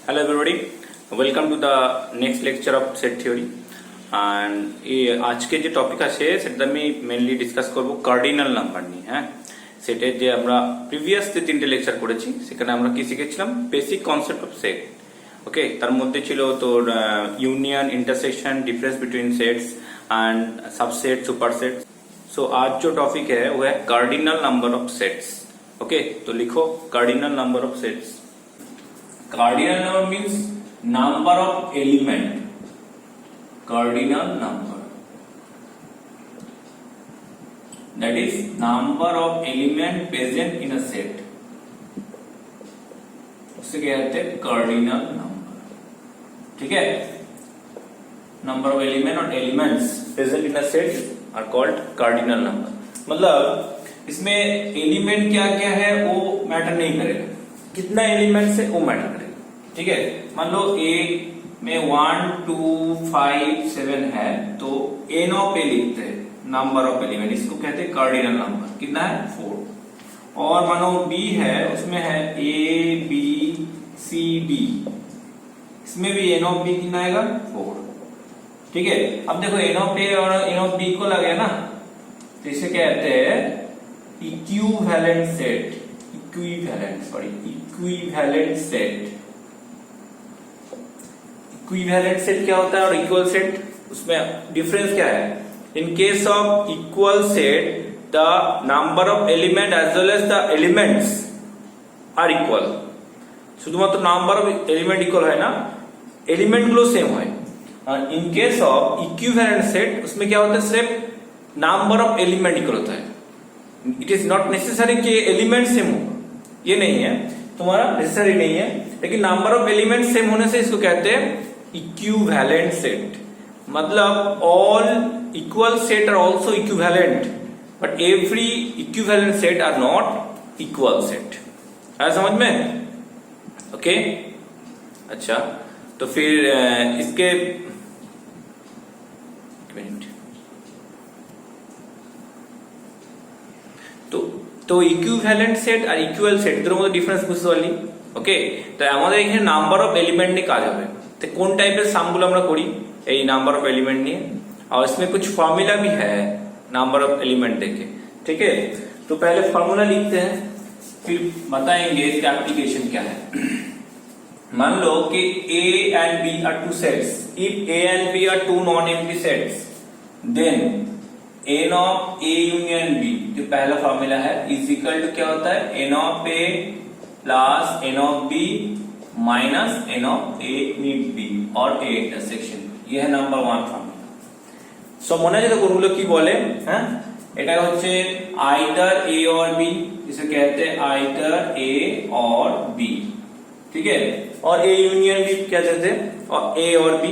Hello everybody, welcome to the next lecture of set theory and आज के যে topic আছে সেটা আমি মেইনলি ডিসকাস করব কার্ডিনাল নাম্বার নিয়ে। হ্যাঁ, সেটা যে আমরা প্রিভিয়াস যে তিনটে লেকচার করেছি সেখানে আমরা কি শিখেছিলাম, basic concept of set. Okay, তার মধ্যে ছিল তোর union, intersection, difference between sets and subset, superset. So आज जो टॉपिक है वो है cardinal number of sets. Okay, तो लिखो cardinal number of sets. Cardinal number means number of element, cardinal number, that is number of element present in a set, उसे कहते हैं कार्डिनल नंबर। ठीक है, नंबर ऑफ एलिमेंट और elements present in a set are called cardinal number. मतलब इसमें element क्या क्या है वो मैटर नहीं करेगा, कितना एलिमेंट है वो मैटर करेगा। ठीक है, मान लो ए में 1 2 5 7 है तो एन ऑफ ए लिखते हैं, नंबर ऑफ एलिमेंट, इसको कहते हैं कार्डिनल नंबर। कितना है? 4। और मानो बी है, उसमें है ए बी सी डी, इसमें भी एन ऑफ बी कितना आएगा? 4। ठीक है, अब देखो एन ऑफ ए और एन ऑफ बी को लगे ना, तो इसे कहते हैं equivalent set. Equivalent set. Equivalent set क्या होता है और इक्वल सेट, उसमें डिफरेंस क्या है? In case of equal set the number of element as well as the elements are equal. শুধুমাত্র নাম্বার অফ এলিমেন্ট ইকুয়াল হয় না, एलिमेंट गुलो सेम है। In case of equivalent set उसमें क्या होता है, सिर्फ नंबर ऑफ एलिमेंट इक्वल होता है। इट इज नॉट नेसेसरी कि एलिमेंट सेम हो, ये नहीं है तुम्हारा, नेसेसरी नहीं है, लेकिन नंबर ऑफ एलिमेंट सेम होने से इसको कहते हैं इक्विवेलेंट सेट। मतलब all equal set are also equivalent but every equivalent set are not equal set. है समझ में? ओके, अच्छा तो फिर इसके তো ইকুইভ্যালেন্ট সেট আর ইকুয়াল সেট এর মধ্যে ডিফারেন্স বুঝতে পারলি? ওকে, তো আমাদের এখানে নাম্বার অফ এলিমেंट নিয়ে কাজ হবে। तो कौन टाइप के सामগুলো আমরা করি এই নাম্বার অফ एलिमेंट নিয়ে, और इसमें कुछ फॉर्मूला भी है नंबर ऑफ एलिमेंट देके। ठीक है, तो पहले फॉर्मूला लिखते हैं फिर बताएंगे इसका एप्लीकेशन क्या है। मान लो कि A and B are two sets. If A and B are two non-empty sets, then n of A union B, जो पहला फॉर्मूला है, इज इक्वल टू क्या होता है? n of A plus n of B minus n of A meet B और A intersection. ये है number 1 formula. सो মনে আছে তো কোনগুলো কি বলে? হ্যাঁ, এটা হচ্ছে आइदर A और B, जिसे कहते हैं आइदर A और B। ठीक है, और A यूनियन B क्या कहते हैं? और A और B,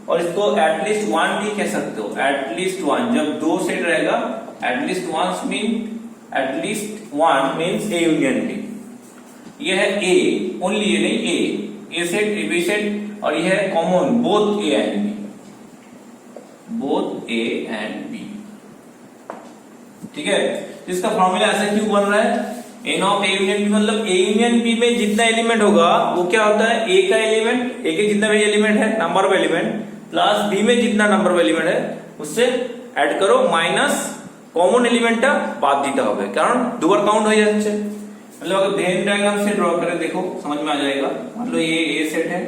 और इसको एटलीस्ट 1 भी कह सकते हो। एटलीस्ट 1, जब दो सेट रहेगा at least 1 means A union B। ये है A, ओनली ये नहीं, A सेट, B सेट, और ये है common both A and B। ठीक है, इसका फॉर्मूला ऐसा क्यों बन रहा है? n of A union B, मतलब A यूनियन B में जितना एलिमेंट होगा वो क्या होता है? A का एलिमेंट, A के जितना भी एलिमेंट है number of element, plus B में जितना नंबर ऑफ एलिमेंट है उससे ऐड करो, माइनस कॉमन एलिमेंट বাদ দিতে হবে, কারণ দুবার কাউন্ট হয়ে যাচ্ছে। मतलब अगर वेन डायग्राम से ड्रॉ करें देखो समझ में आ जाएगा। मतलब ये A सेट है,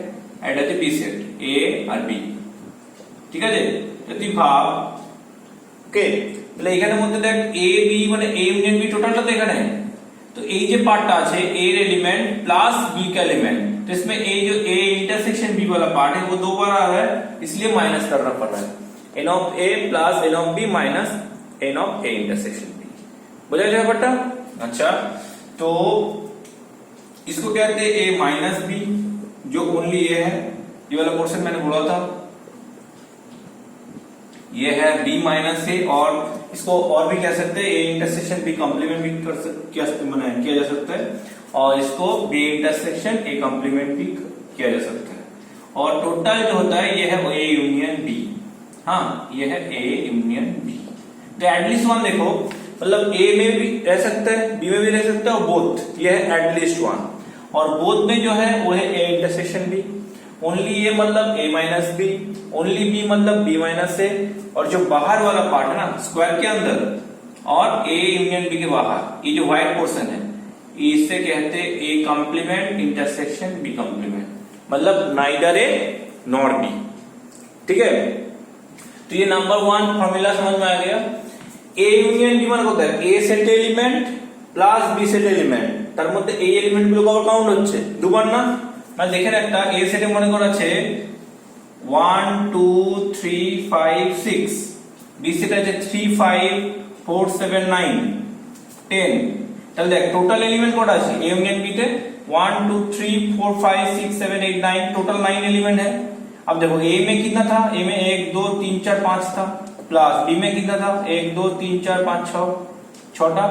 ऐड है B सेट, A और B। ঠিক আছে, যদি ভাব ওকে, তাহলে এখানের মধ্যে দেখ A B মানে A ইউনিয়ন B টোটালটা তো এখানে, तो ए जो पार्ट আছে A एलिमेंट प्लस B का एलिमेंट, तो इसमें A जो A इंटरसेक्शन B वाला पार्ट है वो दो बार आ रहा है, इसलिए माइनस करना पड़ रहा है। n of A plus n of B minus n of A intersection B। बुझा जाएगा बेटा? अच्छा, तो इसको कहते हैं A माइनस B, जो ओनली A है, ये वाला पोर्शन मैंने बोला था, ये है B माइनस A, और इसको और भी कह सकते हैं A इंटरसेक्शन B कॉम्प्लीमेंट भी किया जा सकता है, और इसको B इंटरसेक्शन A कॉम्प्लीमेंट भी किया जा सकता है। और टोटल जो होता है ये है A यूनियन B। हाँ, ये है A यूनियन B। तो एटलीस्ट 1 देखो, मतलब A में भी रह सकता है, B में भी रह सकता है, और बोथ, ये है एटलीस्ट 1। और बोथ में जो है वो है A इंटरसेक्शन B। ओनली ए मतलब ए माइनस बी, ओनली बी मतलब बी माइनस ए, और जो बाहर वाला पार्ट है ना स्क्वायर के अंदर और ए यूनियन बी के बाहर, ये जो व्हाइट पोर्शन है इससे कहते हैं A complement intersection B complement, मतलब नाइदर ए नॉर बी। ठीक है, तो ये नंबर 1 फॉर्मूला समझ में आ गया। ए यूनियन बी মানে কত A set element plus B set element, তার মধ্যে এই এলিমেন্ট গুলো কত কাউন্ট হচ্ছে দুবার না, মানে দেখেন একটা এ সেটে মনে করা আছে 1 2 3 5 6, বি সেটে আছে 3 5 4 7 9 10, তাহলে দেখ টোটাল এলিমেন্ট কত আছে ए यूनियन बी তে 1 2 3 4 5 6 7 8 9, टोटल 9 एलिमेंट है। अब देखो ए में कितना था, ए में 1 2 3 4 5 था, प्लस बी में कितना था 1 2 3 4 5 6 6টা,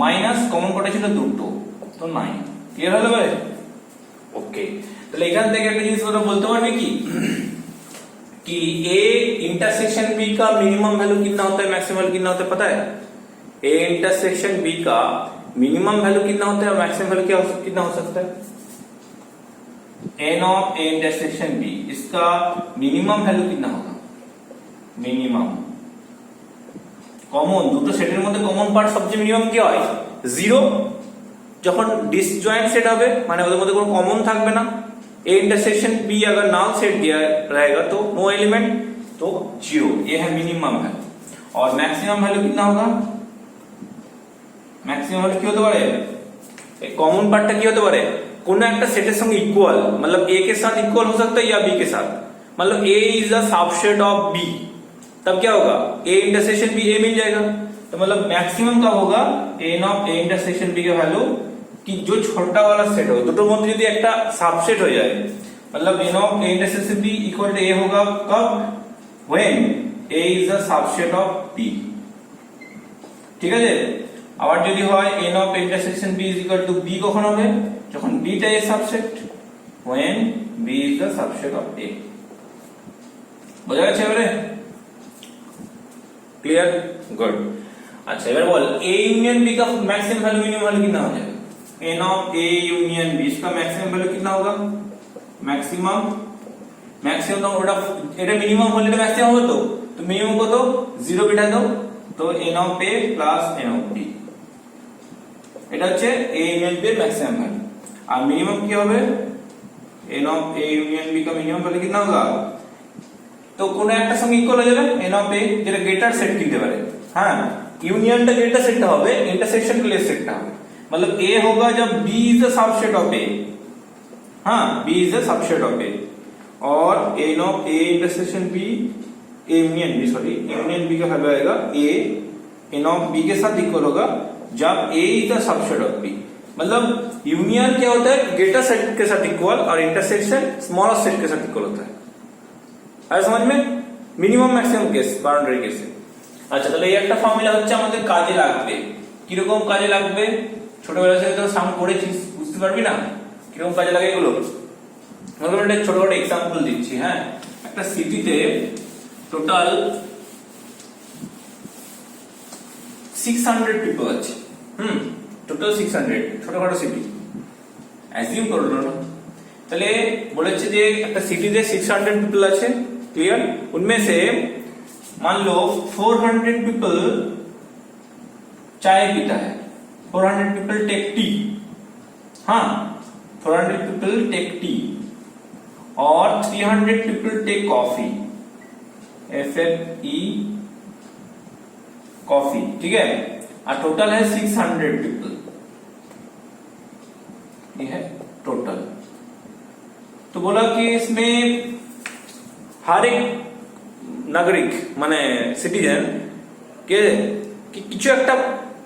মাইনাস কমন কটা ছিল দুটো, তো 9। ক্লিয়ার হলো ভাই? ওকে, তাহলে এখান থেকে একটা জিনিস তোমরা বলতে পারবে कि ए इंटरसेक्शन बी का मिनिमम वैल्यू कितना होता है, मैक्सिमम वैल्यू कितना होता है पता है? ए इंटरसेक्शन बी का मिनिमम वैल्यू कितना होता है और मैक्सिमम वैल्यू कितना हो सकता है? N of A intersection B, इसका मिनिमम वैल्यू कितना होगा? मिनिमम কমন দুটো সেটের মধ্যে কমন পার্ট সবচেয়ে মিনিমাম কি হয়? 0। যখন ডিসজয়েন্ট সেট হবে মানে ওদের মধ্যে কোনো কমন থাকবে না, ए इंटरसेक्शन बी अगर नल सेट दिया रहेगा तो नो एलिमेंट, तो 0, ये है मिनिमम है। और मैक्सिमम वैल्यू कितना होगा? मैक्सिमम वैल्यू কি হতে পারে? এই কমন পার্টটা কি হতে পারে? কোন একটা সেটের সঙ্গে ইকুয়াল, मतलब ए के साथ इक्वल हो सकता है या बी के साथ, मतलब A is the subset of B, तब क्या होगा? ए इंटरसेक्शन बी ए मिल जाएगा। तो मतलब मैक्सिमम कब होगा? N of A intersection B का वैल्यू कि जो छोटा वाला सेट हो দুটোর মধ্যে যদি একটা সাবসেট হয়ে যায়, मतलब N of A intersection B equal to A होगा कब? When A is the subset of B. ঠিক আছে, আবার যদি হয় N of A intersection B is equal to B কখন হবে? যখন বি টা এর subset, when B is the subset of A. বোঝা গেছে এবারে? Clear, good. अच्छा এবার বল ए यूनियन बी का मैक्सिमम वैल्यू मिनिमम वैल्यू कितना हो जाएगा? N of A union B, इसका मैक्सिमम वैल्यू कितना होगा? मैक्सिमम तो ওটা এটা মিনিমাম হলে এটা ম্যাক্সিমাম হতো, তো মিনিমাম কত? 0 বিটা দাও, তো n of A plus N of B, এটা হচ্ছে এ ইউনিয়ন বি এর ম্যাক্সিমাম ভ্যালু। আর মিনিমাম কি হবে? N of A union B का মিনিমাম ভ্যালু कितना होगा? তো কোন একটা সঙ্গে ইকুয়াল হয়ে যাবে এন অফ এ, যেটা গ্রেটার সেট কিনতে পারে। হ্যাঁ, यूनियनটা গ্রেটার সেটটা হবে, इंटरसेक्शन के लिए सेटটা হবে, मतलब ए होगा जब B is the subset of A। हाँ, B is the subset of A, और n of A intersection B A union B, sorry union B का वैल्यू आएगा A एन ऑफ B के साथ इक्वल होगा जब A is the subset of B। मतलब यूनियन क्या होता है? ग्रेटर सेट के साथ इक्वल, और इंटरसेक्शन स्मॉलर सेट के साथ इक्वल होता है। আর समझ में? মিনিমাম ম্যাক্সিমাম কেস, বাউন্ডারি কেসে। আচ্ছা, তাহলে এই একটা ফর্মুলা হচ্ছে আমাদের কাজে লাগবে। কি রকম কাজে লাগবে? ছোটবেলা থেকে তো সাম করেছিস, বুঝতে পারবি না কিরকম কাজে লাগে এগুলো। আমরা একটা ছোটখাটো এক্সাম্পল দিচ্ছি। হ্যাঁ, একটা সিটিতে টোটাল 600 পিপল আছে। টোটাল 600, ছোটখাটো সিটি অ্যাজিউম করলো না, তাহলে বলেছে যে একটা সিটিতে 600 পিপল আছে। क्लियर, उनमें से मान लो 400 पीपल चाय पीता है, 400 पीपल टेक टी। हाँ, 400 पीपल टेक टी, और 300 people take coffee, FFE coffee. ठीक है, और टोटल है 600 पीपल, ये है टोटल। तो बोला कि इसमें हर एक नागरिक माने सिटीजन के কিছু একটা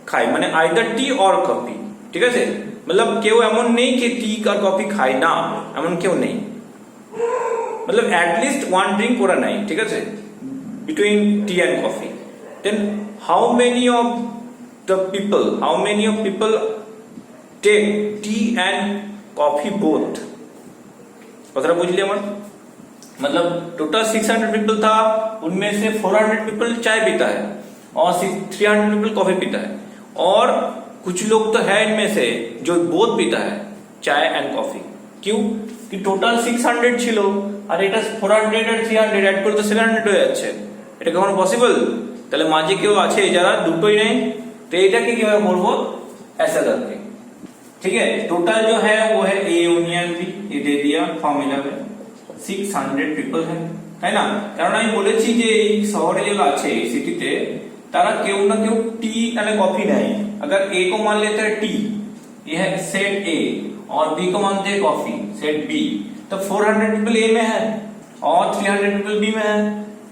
খায়, মানে আইদার টি অর কফি। ঠিক আছে, मतलब কেউ এমন নেই कि টি আর কফি খায় না, এমন কেউ নেই, मतलब एटलिस्ट वन ड्रिंक ওরা নাই। ঠিক আছে, between tea and coffee, then how many of people take tea and coffee both? কথাটা বুঝলি আমার? मतलब टोटल 600 पीपल था, उनमें से 400 पीपल चाय पीता है और 300 पीपल कॉफी पीता है, और कुछ लोग तो है इनमें से जो बोथ पीता है चाय एंड कॉफी। क्यों? কি টোটাল 600 ছিল আর এটা 400 আর 300 অ্যাড করে তো 700 হয়ে যাচ্ছে। এটা কখনো পসিবল? তাহলে মাঝে কেউ আছে যারা দুটোই নেই, तो এটাকে কিভাবে বলবো? ऐसा करके, ठीक है। टोटल जो है वो है ए यूनियन बी, ये दे दिया फॉर्मूला में 600 पीपल है, তাই না? কারণ আমি বলেছি যে এই শহরে যেগুলো আছে এই সিটিতে তারা কেউ না কেউ टी यानी कॉफी नहीं। अगर ए को मान लेते हैं टी, ये है सेट ए, और बी को मानते हैं कॉफी सेट बी, तो 400 पीपल ए में है और 300 पीपल बी में है,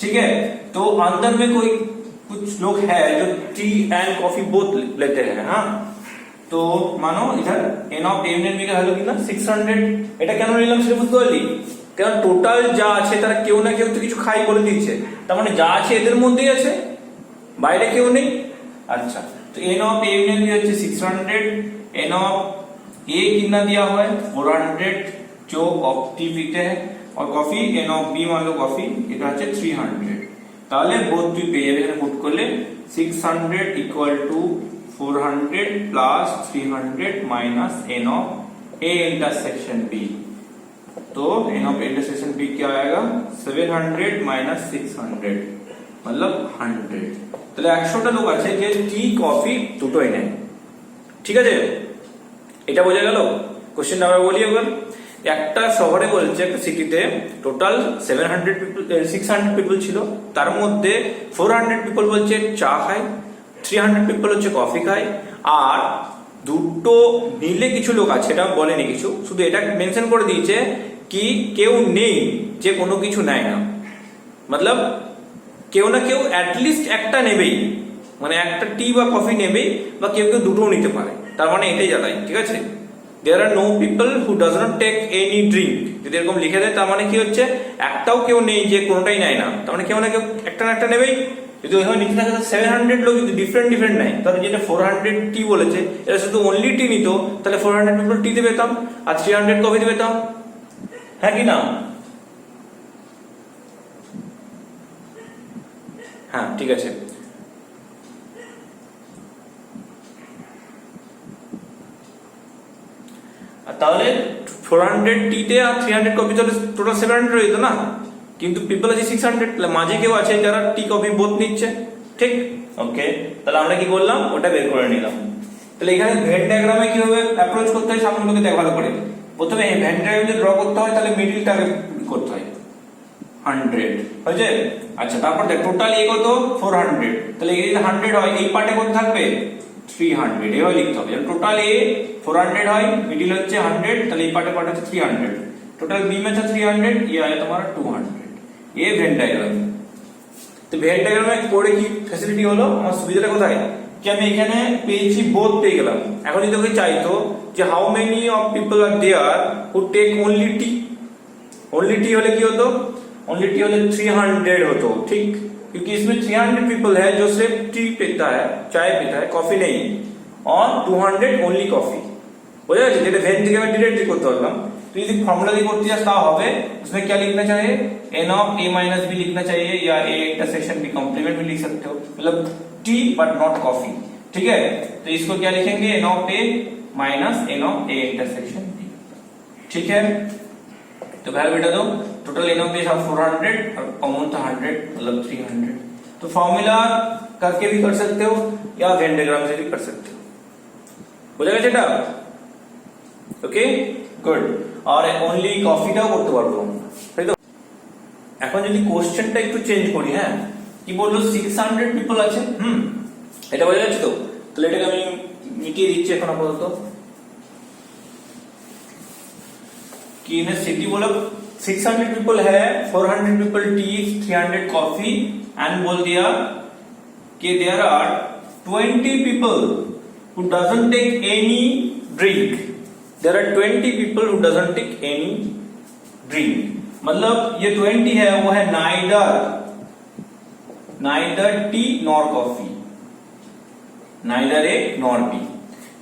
ठीक है। तो अंदर में कोई कुछ लोग है जो टी एंड कॉफी बोथ लेते हैं, हाँ। तो मानो इधर n of A union B का হলো কিনা 600। এটা কেন নিলাম সেটা বুঝতে পারলি? কারণ টোটাল যা আছে তারা কেউ না কেউ তো কিছু খাই বলে দিচ্ছে, তার মানে যা আছে এদের মধ্যেই আছে, বাইরে কেউ নেই। আচ্ছা, तो n of A union B হচ্ছে 600, एन ऑफ ए कितना दिया हुआ है 400 जो टी पीते हैं, और कॉफी एन ऑफ बी मान लो कॉफी এটা হচ্ছে 300। তাহলে বোথ তুই পেয়ে যাবে, এখানে পুট করলে 600 equal to 400 plus 300 minus N of A intersection B. तो एन ऑफ इंटरसेक्शन बी क्या आएगा 700 माइनस 600 मतलब 100। তাহলে 100টা লোক আছে যে টি কফি দুটোই নেয়, ঠিক আছে। এটা বোঝা গেল? কোশ্চেন নাম্বার বলি একবার। একটা শহরে বলছে একটা সিটিতে টোটাল 700 পিপল 600 পিপল ছিল, তার মধ্যে 400 পিপল বলছে চা খায়, 300 পিপল হচ্ছে কফি খায়, আর দুটো মিলে কিছু লোক আছে, এটা বলেনি কিছু, শুধু এটা মেনশন করে দিয়েছে কি কেউ নেই যে কোনো কিছু নেয় না, मतलब কেউ না কেউ অ্যাটলিস্ট একটা নেবেই, মানে একটা টি বা কফি নেবেই, বা কেউ কেউ দুটোও নিতে পারে, তার মানে এটাই জানাই, ঠিক আছে। there are no people who does not take any drink, যদি এরকম লিখে দেয় তার মানে কি হচ্ছে একটাও কেউ নেই যে কোনোটাই নেয় না, তার মানে কেউ না কেউ একটা না একটা নেবেই। যদি ওইভাবে লিখে থাকে 700 লোক যদি ডিফারেন্ট নেয়, তাহলে যেটা 400 টি বলেছে এটা শুধু অনলি টি নিত, তাহলে 400 পিপল টিতে পেতাম আর 300 কফিতে পেতাম, হ্যাঁ কি না? হ্যাঁ, ঠিক আছে। তাহলে 400 টিতে আর 300 কফি তাহলে টোটাল 700 হইতো না, কিন্তু পিপল আছে 600, তাহলে মাঝে কেউ আছে যারা টি কফি বোথ নিচ্ছে, ঠিক। ওকে, তাহলে আমরা কি করলাম ওটা বের করে নিলাম। তাহলে এখানে ভেন ডায়াগ্রামে কিভাবে অ্যাপ্রোচ করতে হয় সামনেগুলোকে দেখ ভালো করে। প্রথমে এই ভেন ডায়াগ্রাম যদি ড্র করতে হয় তাহলে মিডলটাকে করতে হয় 100, হয়েছে। আচ্ছা, তারপর দেখ টোটাল এ কত 400, তাহলে এই যদি 100 হয় এই পার্টে কত থাকবে 300, এভাবে লিখতে হবে। টোটাল এ 400 হয়, মিডল হচ্ছে 100, তাহলে এই পার্টে হচ্ছে 300, টোটাল বি में 300, ये आया तुम्हारा 200। ये वेन डायग्राम। তো ভেন ডায়াগ্রামে পড়ে কি ফ্যাসিলিটি হলো, আমার সুবিধাটা কোথায় কি আমি এখানে পেয়েছি বোথ পেয়ে গেলাম। এখন যদি ওকে চাইতো যে how many of people are there who take only tea, only tea হলে কি হতো, ओनली टी হলে 300 होतो, ठीक, क्योंकि इसमें 300 पीपल है जो सिर्फ टी पीता है, चाय पीता है, कॉफी नहीं, और 200 ओनली कॉफी। বোঝা যাচ্ছে? যেটা ভেন থেকে আমি ডিরেক্টলি করতে পারলাম। तो यदि फॉर्मूला দিয়ে করতে যাস তাও হবে, उसमें क्या लिखना चाहिए n of a minus b लिखना चाहिए, या a इंटरसेक्शन b कॉम्प्लीमेंट भी लिख सकते हो, मतलब टी बट नॉट कॉफी, ठीक है। तो इसको क्या लिखेंगे n of a minus n of a intersection b, ठीक है। तो वैल्यू बेटा दो, टोटल n ऑफ a 400 और कॉमन था 100 मतलब 300। तो फॉर्मूला करके भी कर सकते हो या वेन डायग्राम से भी कर सकते हो, हो जाएगा बेटा, ओके गुड। और ओनली কফিটাও করতে পারবো, তাই তো। এখন যদি কোশ্চেনটা একটু চেঞ্জ করি, হ্যাঁ কি বললো 600 পিপল আছে, এটা বোঝা যাচ্ছে তো। তাহলে এটাকে আমি মিটিয়ে দিচ্ছি এখন আপাতত। कि इन सिटी बोला 600 पीपल है, 400 पीपल टी, 300 कॉफी, एंड बोल दिया कि there are 20 people who doesn't take any drink, there are 20 people who doesn't take any drink, मतलब ये 20 है वो है neither tea nor coffee, neither A nor B.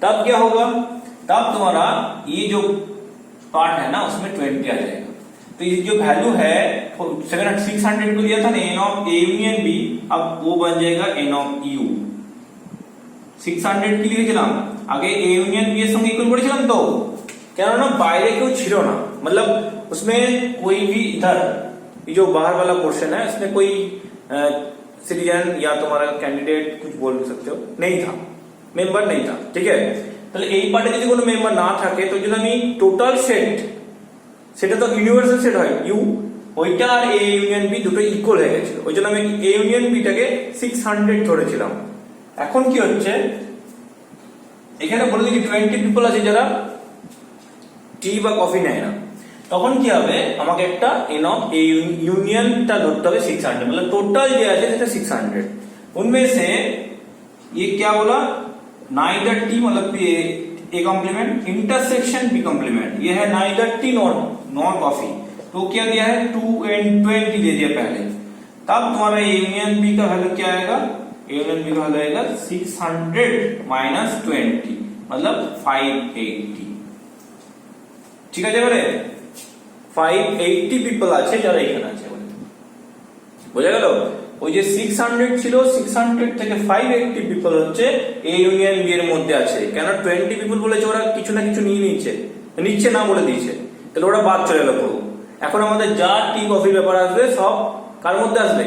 तब क्या होगा, तब तुम्हारा ये जो पार्ट है ना उसमें 20 आ जाएगा। तो ये जो वैल्यू है 600 को दिया था ना n of A union B, अब वो बन जाएगा एन ऑफ यू। 600 কি লিখেছিলাম আগে, এ ইউনিয়ন বি এর সঙ্গে ইকুয়াল করেছিলাম, তো কেননা বাইরে কেউ ছিল না, मतलब उसमें कोई भी इधर ये जो बाहर वाला पोर्शन है उसमें कोई सिटीजन या तुम्हारा कैंडिडेट कुछ बोल सकते हो नहीं था, मेंबर नहीं था, ठीक है। তাহলে এই পার্টে যদি কোনো মেম্বার না থাকে তো যদি আমি টোটাল সেট, সেটা তো ইউনিভার্সাল সেট হয় ইউ, ওইটা আর এ ইউনিয়ন বি দুটো ইকুয়াল হয়ে গেছিল, ওই জন্য আমি এ ইউনিয়ন বিটাকে 600 ধরেছিলাম। এখন কি হচ্ছে এখানে বলে দিই 20 পিপল আছে যারা টি বা কফি নেয় না, তখন কি হবে আমাকে একটা এন অফ ए यूनियनটা ধরতে হবে 600, मतलब टोटल जो है সেটা 600। उनमें से ये क्या बोला, नाइदर टी मतलब A complement intersection B complement, ये है नाइदर टी नॉर कॉफी, तो क्या दिया है 2 and 20 दे दिया पहले, तब तुम्हारा ए यूनियन बी का वैल्यू क्या आएगा, ए यूनियन बी का वैल्यू आएगा 600 माइनस 20 मतलब 580, ঠিক আছে। এবারে 580 পিপল আছে যারা এখানে আছে, বোঝা গেল। ওই যে 600 ছিল 600 থেকে 580 পিপল হচ্ছে এ ইউনিয়ন বি এর মধ্যে আছে, কেন 20 পিপল বলেছে ওরা কিছু না কিছু নিয়ে নিচ্ছে না বলে দিয়েছে, তাহলে ওরা বাদ চলে গেল পুরো। এখন আমাদের যা টি কফি ব্যাপার আসবে সব কার মধ্যে আসবে,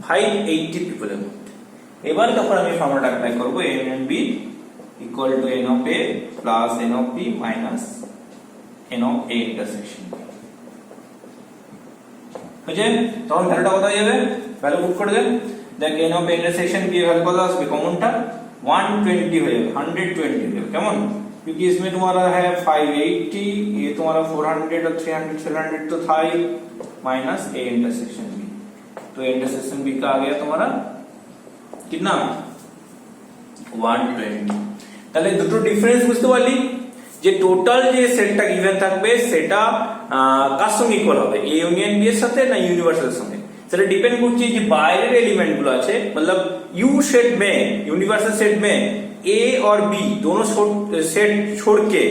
580 পিপলের মধ্যে। এবার তখন আমি ফর্মুলাটা অ্যাপ্লাই করব, A union B equal to N of A plus N of B minus N of A intersection, বুঝে? তখন ভ্যালুটা কোথায় যাবে, ভ্যালু পুট করে দেন, দেখ এন অফ इंटरसेक्शन की वैल्यू कत আসবে, কমনটা 120 हो जाएगा, 120 हो जाएगा, কেমন? क्योंकि इसमें तुम्हारा है 580, ये तुम्हारा 400 और 300 700 तो था ही, माइनस ए इंटरसेक्शन बी, तो इंटरसेक्शन बी का आ गया तुम्हारा कितना 120। তাহলে দুটো ডিফারেন্স বুঝতে পারলি যে টোটাল যে সেটটা গিভেন থাকবে সেটা কার সঙ্গে ইকুয়াল হবে, এ ইউনিয়ন বি এর সাথে না ইউনিভার্সাল সঙ্গে, সেটা ডিপেন্ড করছে যে বাইরের এলিমেंट গুলো আছে, मतलब यू सेट में यूनिवर्सल सेट में ए और बी दोनों सेट छोड़ के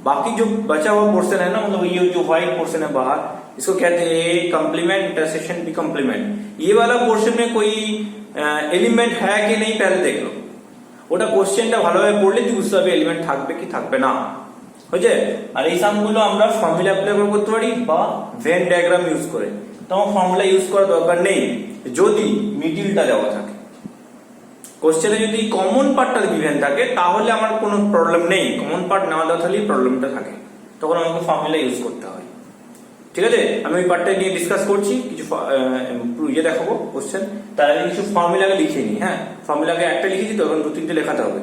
बाकी जो बचा हुआ पोर्शन है ना, मतलब ये जो व्हाइट पोर्शन है बाहर, इसको कहते हैं A complement intersection B complement. ये वाला पोर्शन में कोई एलिमेंट है कि नहीं पहले देख लो, ওটা কোশ্চেনটা ভালোভাবে পড়লে তুই বুঝতে পারবি এলিমেন্ট থাকবে কি থাকবে না, বুঝে? আর এই সামগুলো আমরা ফর্মুলা অ্যাপ্লাই করতে পারি বা ভেন ডায়াগ্রাম ইউজ করে, তোমার ফর্মুলা ইউজ করার দরকার নেই যদি মিডিলটা দেওয়া থাকে। কোশ্চেনে যদি কমন পার্টটা গিভেন থাকে তাহলে আমার কোনো প্রবলেম নেই, কমন পার্ট না দেওয়া থাকলেই প্রবলেমটা থাকে, তখন আমাকে ফর্মুলা ইউজ করতে হয়, ঠিক আছে। আমি ওই পার্টটা নিয়ে ডিসকাস করছি, কিছু ইয়ে দেখাবো কোশ্চেন, তার আগে কিছু ফর্মুলাকে লিখে নিই। হ্যাঁ, ফর্মুলাকে একটা লিখেছি তো, এখন 2-3টে লেখাতে হবে।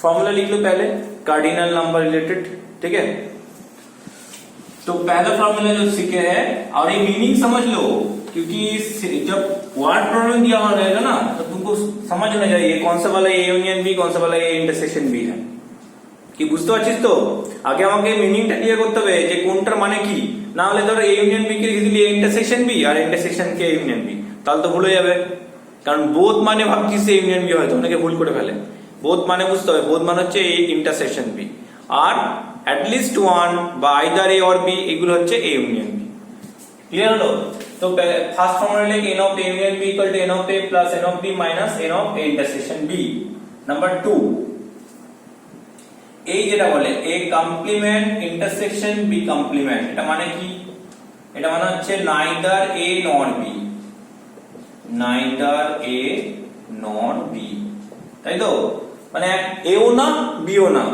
फॉर्मूला लिख लो पहले, कार्डिनल नंबर रिलेटेड, ठीक है। तो पहला फॉर्मूला जो सीखे है, और ये मीनिंग समझ लो, क्योंकि जब वर्ड प्रॉब्लम दिया हुआ रहेगा ना तो तुमको समझ होना चाहिए कौन सा वाला ए यूनियन बी, कौन सा वाला ए इंटरसेक्शन बी है, কি বুঝতে পারছিস তো? আগে আমাকে মিনিংটা ক্লিয়ার করতে হবে যে কোনটার মানে কি, না হলে ধর এ ইউনিয়ন বি কে লিখে দিলি ইন্টারসেকশন বি আর ইন্টারসেকশন কে ইউনিয়ন বি, তাহলে তো ভুল হয়ে যাবে, কারণ বোথ মানে ভাবছিস এ ইউনিয়ন বি, হয়তো অনেকে ভুল করে ফেলে। বোথ মানে বুঝতে হবে, বোথ মানে হচ্ছে এ ইন্টারসেকশন বি, আর অ্যাটলিস্ট ওয়ান বা আইদার এ অর বি এগুলো হচ্ছে এ ইউনিয়ন বি। ক্লিয়ার হলো? তো ফার্স্ট ফর্মুলা লিখে N of A union B equal to N of A plus N of B minus N of A intersection B. Number 2, এই যেটা বলে A complement intersection B complement, এটা মানে কি? এটা মানে হচ্ছে নাইদার এ নর বি, নাইদার এ নর বি, তাই তো? মানে এও না বিও না,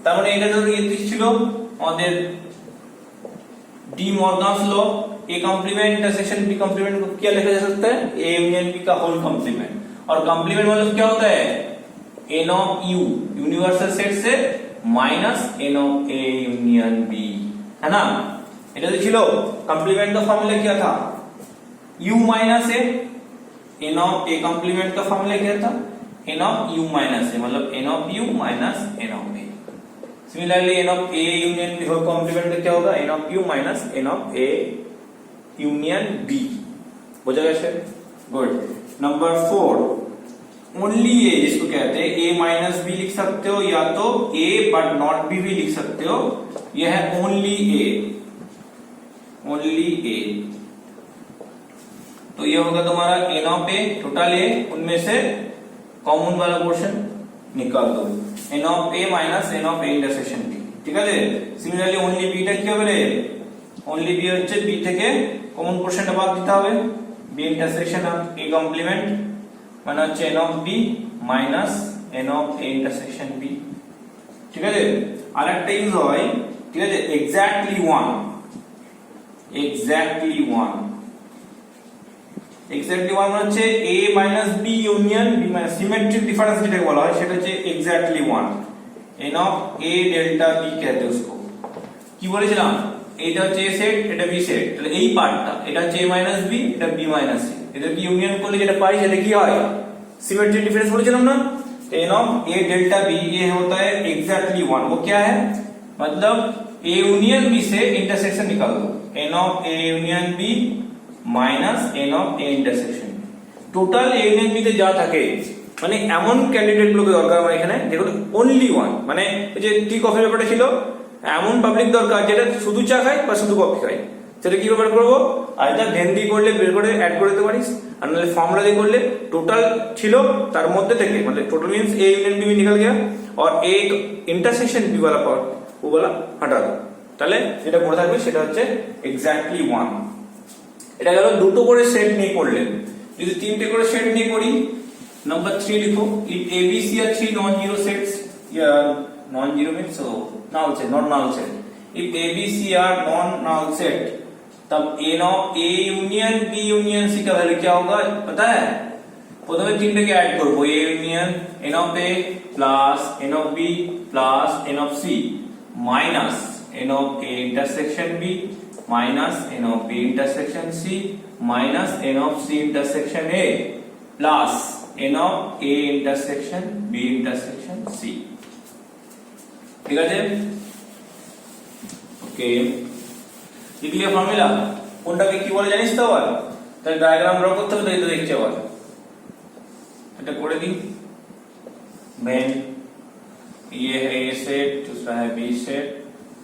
তার মানে এটা যদি ছিল আমাদের De Morgan's law, A complement intersection B complement को क्या लिखा जा सकता है, ए यूनियन बी का होल कॉम्प्लीमेंट। और कॉम्प्लीमेंट मतलब क्या होता है, N of U universal set से minus N of A union B, है ना? এটা তো ছিল कॉम्प्लीमेंट का फॉर्मूला क्या था, u minus A, N of A complement का फॉर्मूला क्या था, n of u minus A, मतलब N of u minus N of A. Similarly n of A union B whole complement का क्या होगा, n of u minus N of A union B. बुझा गया? Good. Number 4, only ए जिसको कहते हैं ए minus B लिख सकते हो, या तो ए बट नॉट बी भी लिख सकते हो, यह है ओनली ए, ओनली ए। तो ये होगा तुम्हारा n of A, total A, उनमें से कॉमन वाला पोर्शन निकाल दो, n of A minus N of A intersection B, ঠিক আছে। সিমিলারলি ओनली बीटा কি হবে রে, অনলি বি হচ্ছে বি থেকে কমন পোরশনটা বাদ দিতে হবে, B intersection of A complement মানে হচ্ছে N of B minus N of A intersection B. ঠিক আছে, আরেকটা ইউজ হয়, ঠিক আছে, exactly one. Exactly one, exactly one মানে হচ্ছে A minus B union B minus symmetric difference যেটাকে বলা হয় সেটা হচ্ছে exactly one. N of A delta B कहते हैं उसको। কি বলেছিলাম, এটা হচ্ছে এ সেট, এটা বি সেট, তাহলে এই পার্টটা এটা হচ্ছে এ মাইনাস বি, এটা বি মাইনাস সি, এদেরকে ইউনিয়ন করলে যেটা পাই সেটা কি হয়, सिमेट्रिक डिफरेंस बोलेছিলাম ना। N of A delta B ये होता है एग्जैक्टली वन। वो क्या है, मतलब ए यूनियन बी से इंटरसेक्शन निकाल दो, n of A union B minus N of A intersection. Total A union B তে যা থাকে মানে এমন ক্যান্ডিডেট গুলোকে দরকার আমার এখানে যেগুলো অনলি ওয়ান, মানে এই যে টি কফি ব্যাপারটা ছিল, এমন পাবলিক দরকার যেটা শুধু চা খায় বা শুধু কফি খায়, সেটা কি ব্যাপার করবো, আইদার ভেন দিয়ে করলে বের করে অ্যাড করে দিতে পারিস, আর নাহলে ফর্মুলা দিয়ে করলে টোটাল ছিল তার মধ্যে থেকে, মানে total means A union B निकल गया और एक इंटरसेक्शन बी वाला पार्ट वो वाला हटा दो, তাহলে যেটা পড়ে থাকবে সেটা হচ্ছে এক্স্যাক্টলি ওয়ান। এটা গেল দুটো করে সেট নিয়ে করলে। যদি তিনটে করে সেট নিয়ে করি, নাম্বার 3 লিখো, if ABC are 3 non zero sets, या non zero means null set, not null set, if ABC are non null set तब n of a union b union c का वैल्यू क्या होगा पता है, প্রথমে তিনটাকে ऐड করব, a union n of a plus n of b plus n of c minus n of a intersection b minus n of b intersection c minus n of c intersection a plus n of a intersection b intersection c। ঠিক আছে, ওকে, লিখ লিয়া formula. কোনটাকে কি বলে জানিস তো আবার, তাহলে ডায়াগ্রাম ড্র করতে হবে, তাই তো দেখছি আবার এটা করে দিই। व्हेन ये है ए सेट, दूसरा है बी सेट,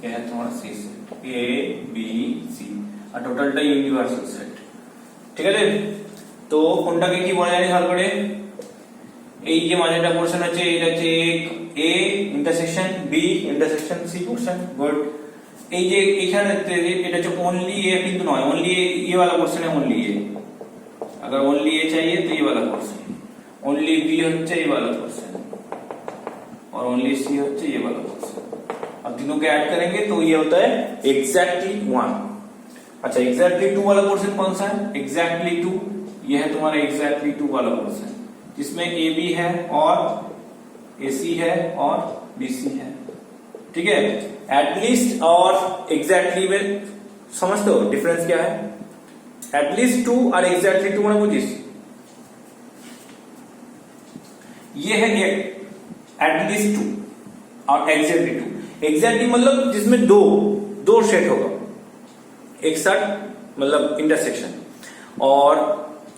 ये है तुम्हारा सी सेट, ए बी सी আর টোটালটা ইউনিভার্সাল সেট। ঠিক আছে, তো কোনটাকে কি বলে জানিস ভালো করে, এই যে মাঝেটা পোরশন আছে এটা হচ্ছে A intersection B intersection C portion. Good, এই যে এখানে এটা হচ্ছে ओनली ए কিন্তু নয়, ओनली ये वाला पोरशन है, ओनली ए, अगर ओनली ए चाहिए तो ये वाला पोरशन, ओनली बी হচ্ছে ये वाला पोरशन और ओनली सी হচ্ছে ये वाला पोरशन। अब तीनों को ऐड करेंगे तो ये होता है एग्जैक्टली वन। अच्छा, एग्जैक्टली टू वाला पोरशन कौन सा है, एग्जैक्टली टू, ये है तुम्हारा एग्जैक्टली टू वाला पोरशन जिसमें ए बी है और ए सी है और बी सी है। ठीक है, एटलीस्ट और एग्जैक्टली में समझते हो डिफरेंस क्या है, एटलीस्ट टू और एग्जैक्टली टू মানে বুঝিস, ये है एटलीस्ट टू और एग्जैक्टली टू। एग्जैक्टली मतलब जिसमें दो सेट होगा एक साथ, मतलब इंटरसेक्शन, और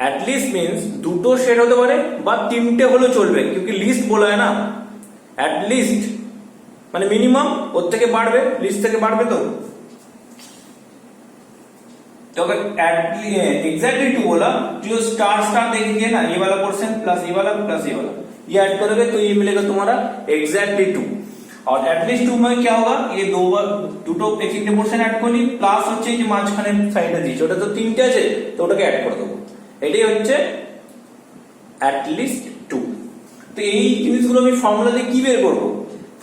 एटलीस्ट मींस দুটো সেট হতে পারে বা তিনটে হলেও চলবে, क्योंकि লিস্ট বলা है ना, एटलीस्ट মানে मिनिमम, ওর থেকে বাড়বে, লিস্ট থেকে বাড়বে, तो अगर एग्जैक्टली टू बोला जो स्टार स्टार देखेंगे ना, ये वाला पोर्शन प्लस ये वाला प्लस ये वाला, ये ऐड करोगे तो ये मिलेगा तुम्हारा एग्जैक्टली टू। और एटलीस्ट टू में क्या होगा, ये দুটো এক তিনটে পোরশন ऐड করলি প্লাস হচ্ছে যে মাঝখানে সাইডে দিয়েছে ওটা তো তিনটে আছে, তো ওটাকে ऐड করে দেবো, এটাই হচ্ছে এটলিস্ট টু। তো এই জিনিসগুলো আমি ফর্মুলা দিয়ে কি বের করবো,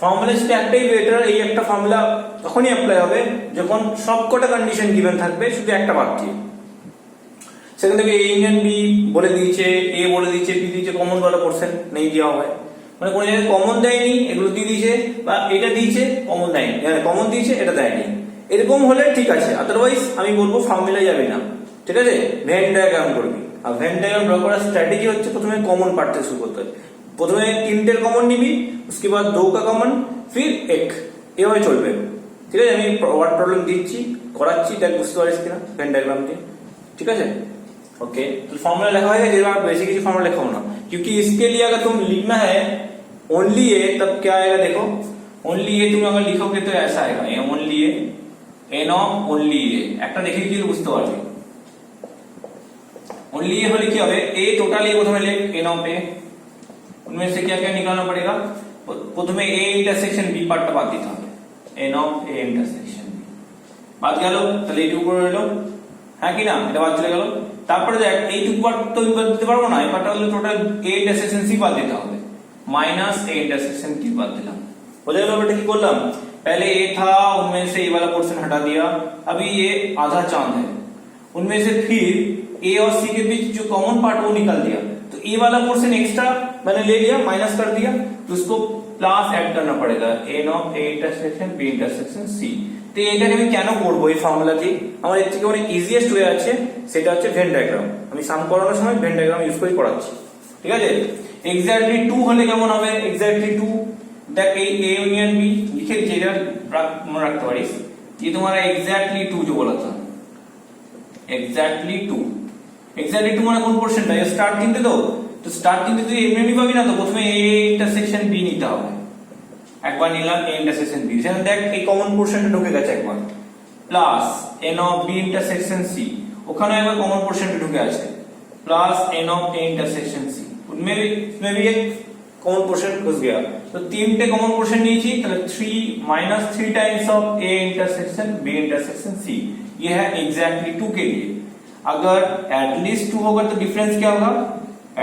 ফর্মুলা সেটা একটাই বেটার, এই একটা ফর্মুলা তখনই অ্যাপ্লাই হবে যখন সবকটা কন্ডিশন গিভেন থাকবে শুধু একটা বাদ দিয়ে। সেখান থেকে এ ইউনিয়ন বি বলে দিয়েছে, এ বলে দিয়েছে, বি দিয়েছে, কমন ওয়ালা পোরশন নেই দেওয়া হয়, মানে কোনো জায়গায় কমন দেয়নি, এগুলো দিয়ে দিয়েছে, বা এটা দিয়েছে কমন দেয়নি, কমন দিয়েছে এটা দেয়নি, এরকম হলে ঠিক আছে, আদারওয়াইজ আমি বলবো ফর্মুলা যাবে না। ঠিক আছে, ভেন ডায়াগ্রাম করবি, আর ভেন ডায়াগ্রাম ড্র করার স্ট্র্যাটেজি হচ্ছে প্রথমে কমন পার্ট থেকে শুরু করতে হবে, প্রথমে তিনটের কমন নিবি, उसके बाद दो का कॉमन फिर एक, এভাবে চলবে। ঠিক আছে, আমি ওয়ার্ড প্রবলেম দিচ্ছি, করাচ্ছি, দেখ বুঝতে পারিস কিনা ভেন ডায়াগ্রাম দিয়ে। ঠিক আছে, ओके, तो फॉर्मूला लिखा है, ये बात बेसिक ही फॉर्मूला लिखा होना, क्योंकि इसके लिए अगर तुम लिखना है ओनली ए तब क्या आएगा, देखो ओनली ए तुम अगर लिखोगे तो ऐसा आएगा, ये only A, N of only A, একটা দেখে কি বুঝতে পারবে, ओनली ए হলে কি হবে, ए টোটাল ए প্রথমে লিখ, एन ऑफ ए, उनमें से क्या क्या निकालना पड़ेगा, প্রথমে ए इंटरसेक्शन बी পার্টটা বাদ দিতে হবে, n of A intersection B বাদ গেল, তাহলে এইটুকু করে রইলো, হ্যাঁ কি না, এটা বাদ চলে গেল। তারপরে দেখ এইটুকু পার্ট তো বাদ দিতে পারবো না, এই পার্টটা হলো টোটাল a ইন্টারসেকশন c বাদ দিতে হবে, माइनस a इंटरसेक्शन t बात दिला। हो जाएगा बेटा, की बोलम पहले a था, उनमें से ये वाला पोर्शन हटा दिया, अभी ये आधा चांद है, उनमें से फिर a और c के बीच जो कॉमन पार्ट वो निकाल दिया, तो a वाला पोर्शन एक्स्ट्रा मैंने ले लिया, माइनस कर दिया, तो उसको प्लस ऐड करना पड़ेगा, n of a intersection b intersection c। তো এটাকে আমি কেন করব এই ফর্মুলা দিয়ে, আমার এর থেকে অনেক ইজিয়েস্ট ওয়ে আছে, সেটা হচ্ছে ভেন ডায়াগ্রাম। আমি সাম করানোর সময় ভেন ডায়াগ্রাম ইউজ করে করাচ্ছি, ঠিক আছে। এক্স্যাক্টলি 2 হলে কেমন হবে, এক্স্যাক্টলি 2 দেখ এই a ইউনিয়ন b লিখে যেটা মনে রাখতে পারিস, ये तुम्हारा एग्जैक्टली 2 जो बोला था, एग्जैक्टली 2 মানে কোন পোরশনটা, এই স্টার্টিং তে তো স্টার্টিং তে তুই এমনি পাবি না, তো প্রথমে a ইন্টারসেকশন b নিতে হবে, একবার নিলাম a ইন্টারসেকশন b, সেখানে দেখ এই কমন পোরশনটা ঢুকে গেছে একবার, plus n of b intersection c, ওখানে একবার কমন পোরশনটা ঢুকে আছে, plus n of a intersection c, उसमें भी एक कॉमन पोर्शन घुस गया, तो तीनटे कॉमन पोर्शन नीचे, तो 3 minus 3 times of a intersection b intersection c, ये है एग्जैक्टली 2 के लिए। अगर एटलीस्ट 2 होगा तो डिफरेंस क्या होगा,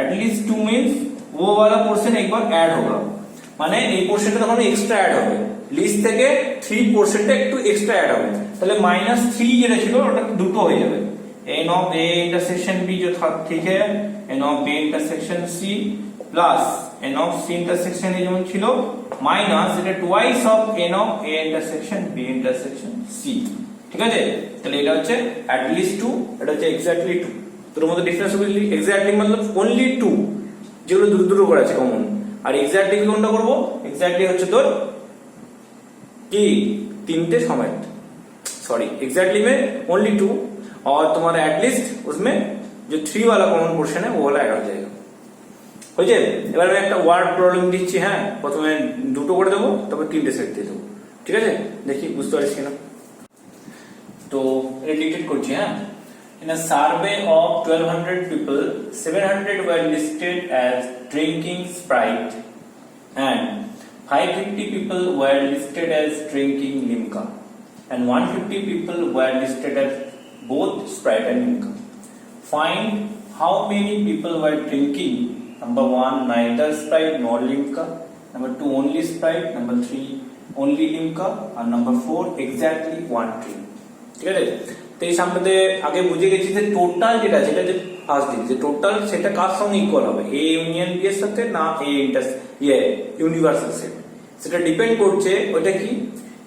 एटलीस्ट 2 मींस वो वाला पोर्शन एक बार ऐड होगा, মানে এই পোরশনটা তখন এক্সট্রা অ্যাড হবে, লিস্ট থেকে 3 পোরশনটা একটু এক্সট্রা অ্যাড হবে, তাহলে -3 যেটা ছিল ওটা দুটো হয়ে যাবে, n of a intersection b जो था, ठीक है, n of b intersection c plus n of c intersection ये যেমন ছিল মাইনাস এটা twice of n of a intersection b intersection c, ঠিক আছে। তাহলে এটা হচ্ছে at least 2, এটা হচ্ছে এক্স্যাক্টলি 2, তোর মধ্যে ডিফারেন্স বুঝলি, এক্স্যাক্টলি मतलब only 2 যেগুলো দূর দূর করে আছে কমন, আর এক্স্যাক্টলি কোনটা করব, এক্স্যাক্টলি হচ্ছে তোর কি तीनटे समेत, सॉरी एग्जैक्टली में ओनली 2, और तुम्हारा एटलीस्ट उसमें जो 3 वाला कॉमन पोर्शन है वो वाला ऐड हो जाएगा, हो जाए। এবার আমি একটা ওয়ার্ড প্রবলেম দিচ্ছি, হ্যাঁ, প্রথমে দুটো করে দেবো, তারপর তিনটে সেট দিয়ে দেবো, ঠিক আছে, দেখি বুঝতে পারছিস কিনা। তো এটা ডিটেক্ট করছি, হ্যাঁ। In a survey of 1200 people, 700 were listed as drinking Sprite and 550 people were listed as drinking Limca and 150 people were listed as both Sprite and Limca. Find how many people were drinking, number 1 neither Sprite nor Limca, number 2 only Sprite, number 3 only Limca, and number 4 exactly one drink, ঠিক আছে। তো এই সামনে আগে বুঝে গেছি যে total যেটা আছে, এটা যে ফার্স্ট দিক যে টোটাল, সেটা কার সঙ্গে ইকুয়াল হবে, a ইউনিয়ন b এর সাথে না a ইউনিভার্সাল সেট, সেটা ডিপেন্ড করছে ওইটা কি,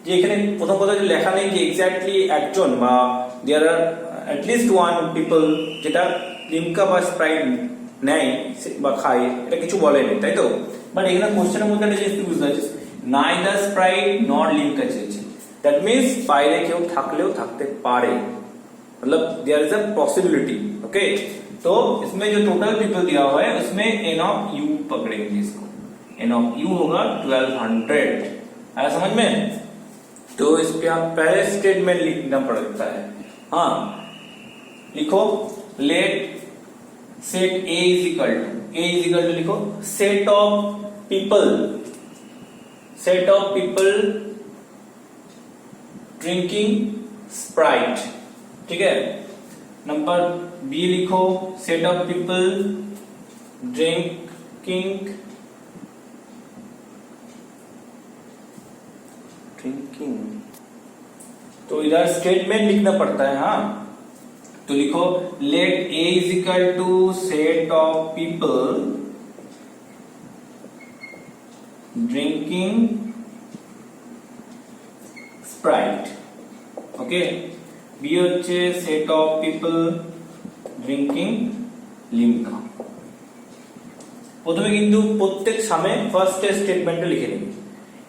যে এখানে প্রথম কথা যে লেখা নেই যে এক্স্যাক্টলি একজন বা দেয়ার আর অ্যাটলিস্ট ওয়ান পিপল যেটা লিমকা বা স্প্রাইট নেয় বা খায়, এটা কিছু বলেনি, তাই তো। বাট এখানে কোশ্চেনের মধ্যে একটা জিনিস বুঝতে পারছিস, নাইদার স্প্রাইট নট লিমকা চেয়েছে, দ্যাট মিনস বাইরে কেউ থাকলেও থাকতে পারে, मतलब there is a possibility, okay. तो इसमें जो टोटल पीपल दिया हुआ है उसमें n ऑफ u पकड़ेंगे इसको, n ऑफ u होगा 1200, आया समझ में। तो इस पे आप पहले स्टेटमेंट लिखना पड़ता है, हाँ लिखो, let set a is equal to लिखो set of people drinking Sprite, ठीक है। नंबर बी लिखो सेट ऑफ पीपल ड्रिंकिंग तो इधर स्टेटमेंट लिखना पड़ता है, हाँ। तो लिखो let a is equal to set of people drinking Sprite, okay. B হচ্ছে set of people drinking Limca. প্রথমে কিন্তু প্রত্যেক সামে ফার্স্ট স্টেটমেন্টটা লিখে নিবি,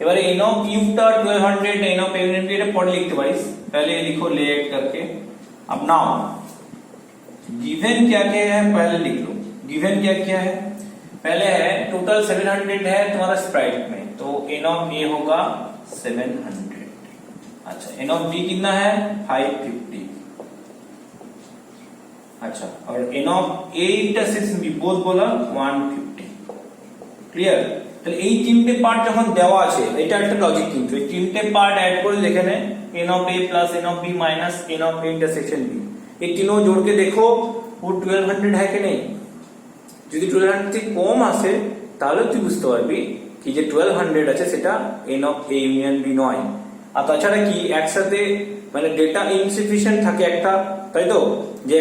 এবারে n ऑफ u টা 1200, n ऑफ a এটা পরে লিখতে পারিস, पहले लिखो लेट करके। अब नाउ गिवन क्या क्या है पहले लिख लो, गिवन क्या क्या है, पहले है टोटल 700 है तुम्हारा स्प्राइट में, तो n ऑफ a होगा 700, अच्छा n ऑफ b कितना है 550, अच्छा, और n of a intersection b both बोला 150, क्लियर। তাহলে এই তিনটে পার্ট যখন দেওয়া আছে, এটা একটা লজিক, কিন্তু এই তিনটে পার্ট অ্যাড করে লিখে নে n of a plus n of b minus n of a intersection b। এই तीनों जोड़ के देखो वो 1200 है कि नहीं। যদি 1200 থেকে কম আসে তাহলে তুই বুঝতে পারবি কি যে 1200 আছে সেটা n of a union b নয়। আর তাছাড়া কি একসাথে মানে ডেটা ইনসাফিশিয়েন্ট থাকে একটা, তাই তো, যে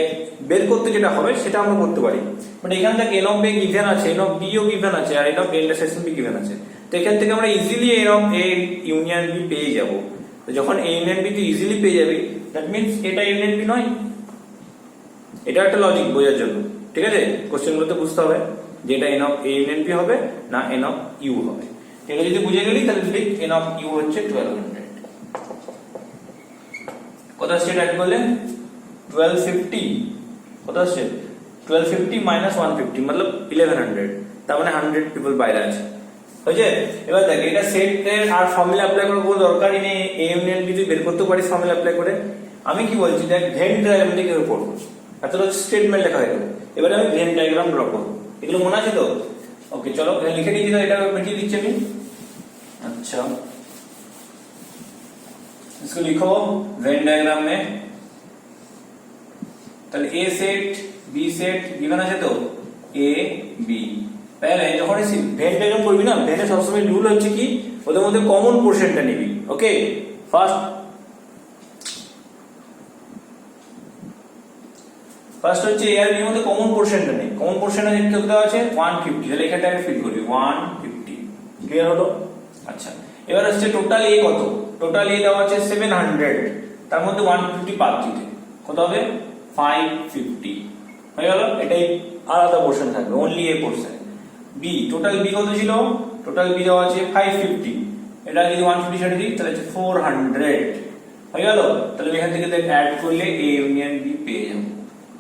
বের করতে যেটা হবে সেটা আমরা করতে পারি, বাট এখান থেকে n of a গিভেন আছে, n of b ও গিভেন আছে, আর n of a intersection b given আছে। তো এখান থেকে আমরা easily n of a union b পেয়ে যাব। তো যখন a ইউনিয়ন b তুই ইজিলি পেয়ে যাবি, দ্যাট মিন্স এটা ইউনিয়ন b নয়। এটা একটা লজিক বোঝার জন্য, ঠিক আছে। কোশ্চেনগুলোতে বুঝতে হবে যে এটা n of a union b হবে না n of u হবে। এটা যদি বুঝে গেলি তাহলে লিখ n of u হচ্ছে 1200। কত আসছে এটা করলে 1250, কত আসছে 1250 মাইনাস 150 मतलब 1100, তার মানে 100 পিপল বাইরে আছে, বুঝে। এবার দেখ এটা সেটের আর ফর্মুলা অ্যাপ্লাই করার কোনো দরকারই নেই, a ইউনিয়ন b তুই বের করতে পারিস ফর্মুলা অ্যাপ্লাই করে। আমি কি বলছি দেখ ভেন ডায়াগ্রাম থেকে করব, এতটা স্টেটমেন্ট লেখা হয়ে গেল, এবারে আমি ভেন ডায়াগ্রাম ড্র করব। এগুলো মনে আছে তো? ওকে চলো লিখে দিচ্ছি, এটা মিটিয়ে দিচ্ছি আমি। अच्छा इसको लिखो वेन डायग्राम में। তাহলে ए सेट बी सेट गिवन আছে তো ए बी। पहले যখন এই ভেন ডায়াগ্রাম করবি না, ভেনে সবসময় রুল হচ্ছে কি ওদের মধ্যে কমন পোরশনটা নিবি। ওকে ফার্স্ট হচ্ছে এ আর বি এর মধ্যে কমন পোরশনটা নেই। কমন পোরশনটা কত দেওয়া আছে 150, তাহলে এখানটা আমি ফিল করবি 150। ক্লিয়ার হলো? আচ্ছা এবার হচ্ছে টোটাল এ কত, টোটাল এ দেওয়া আছে 700, তার মধ্যে 150 বাদ দিতে কত হবে 550 হয়ে গেল। এটাই আলাদা পোরশন থাকবে, only A portion. B total B কত ছিল, টোটাল বি দেওয়া আছে 550, এটা যদি 150 ছেড়ে দিই তাহলে 400 হয়ে গেল। তাহলে এখান থেকে দেখ অ্যাড করলে এ ইউনিয়ন বি পেয়ে যাবো।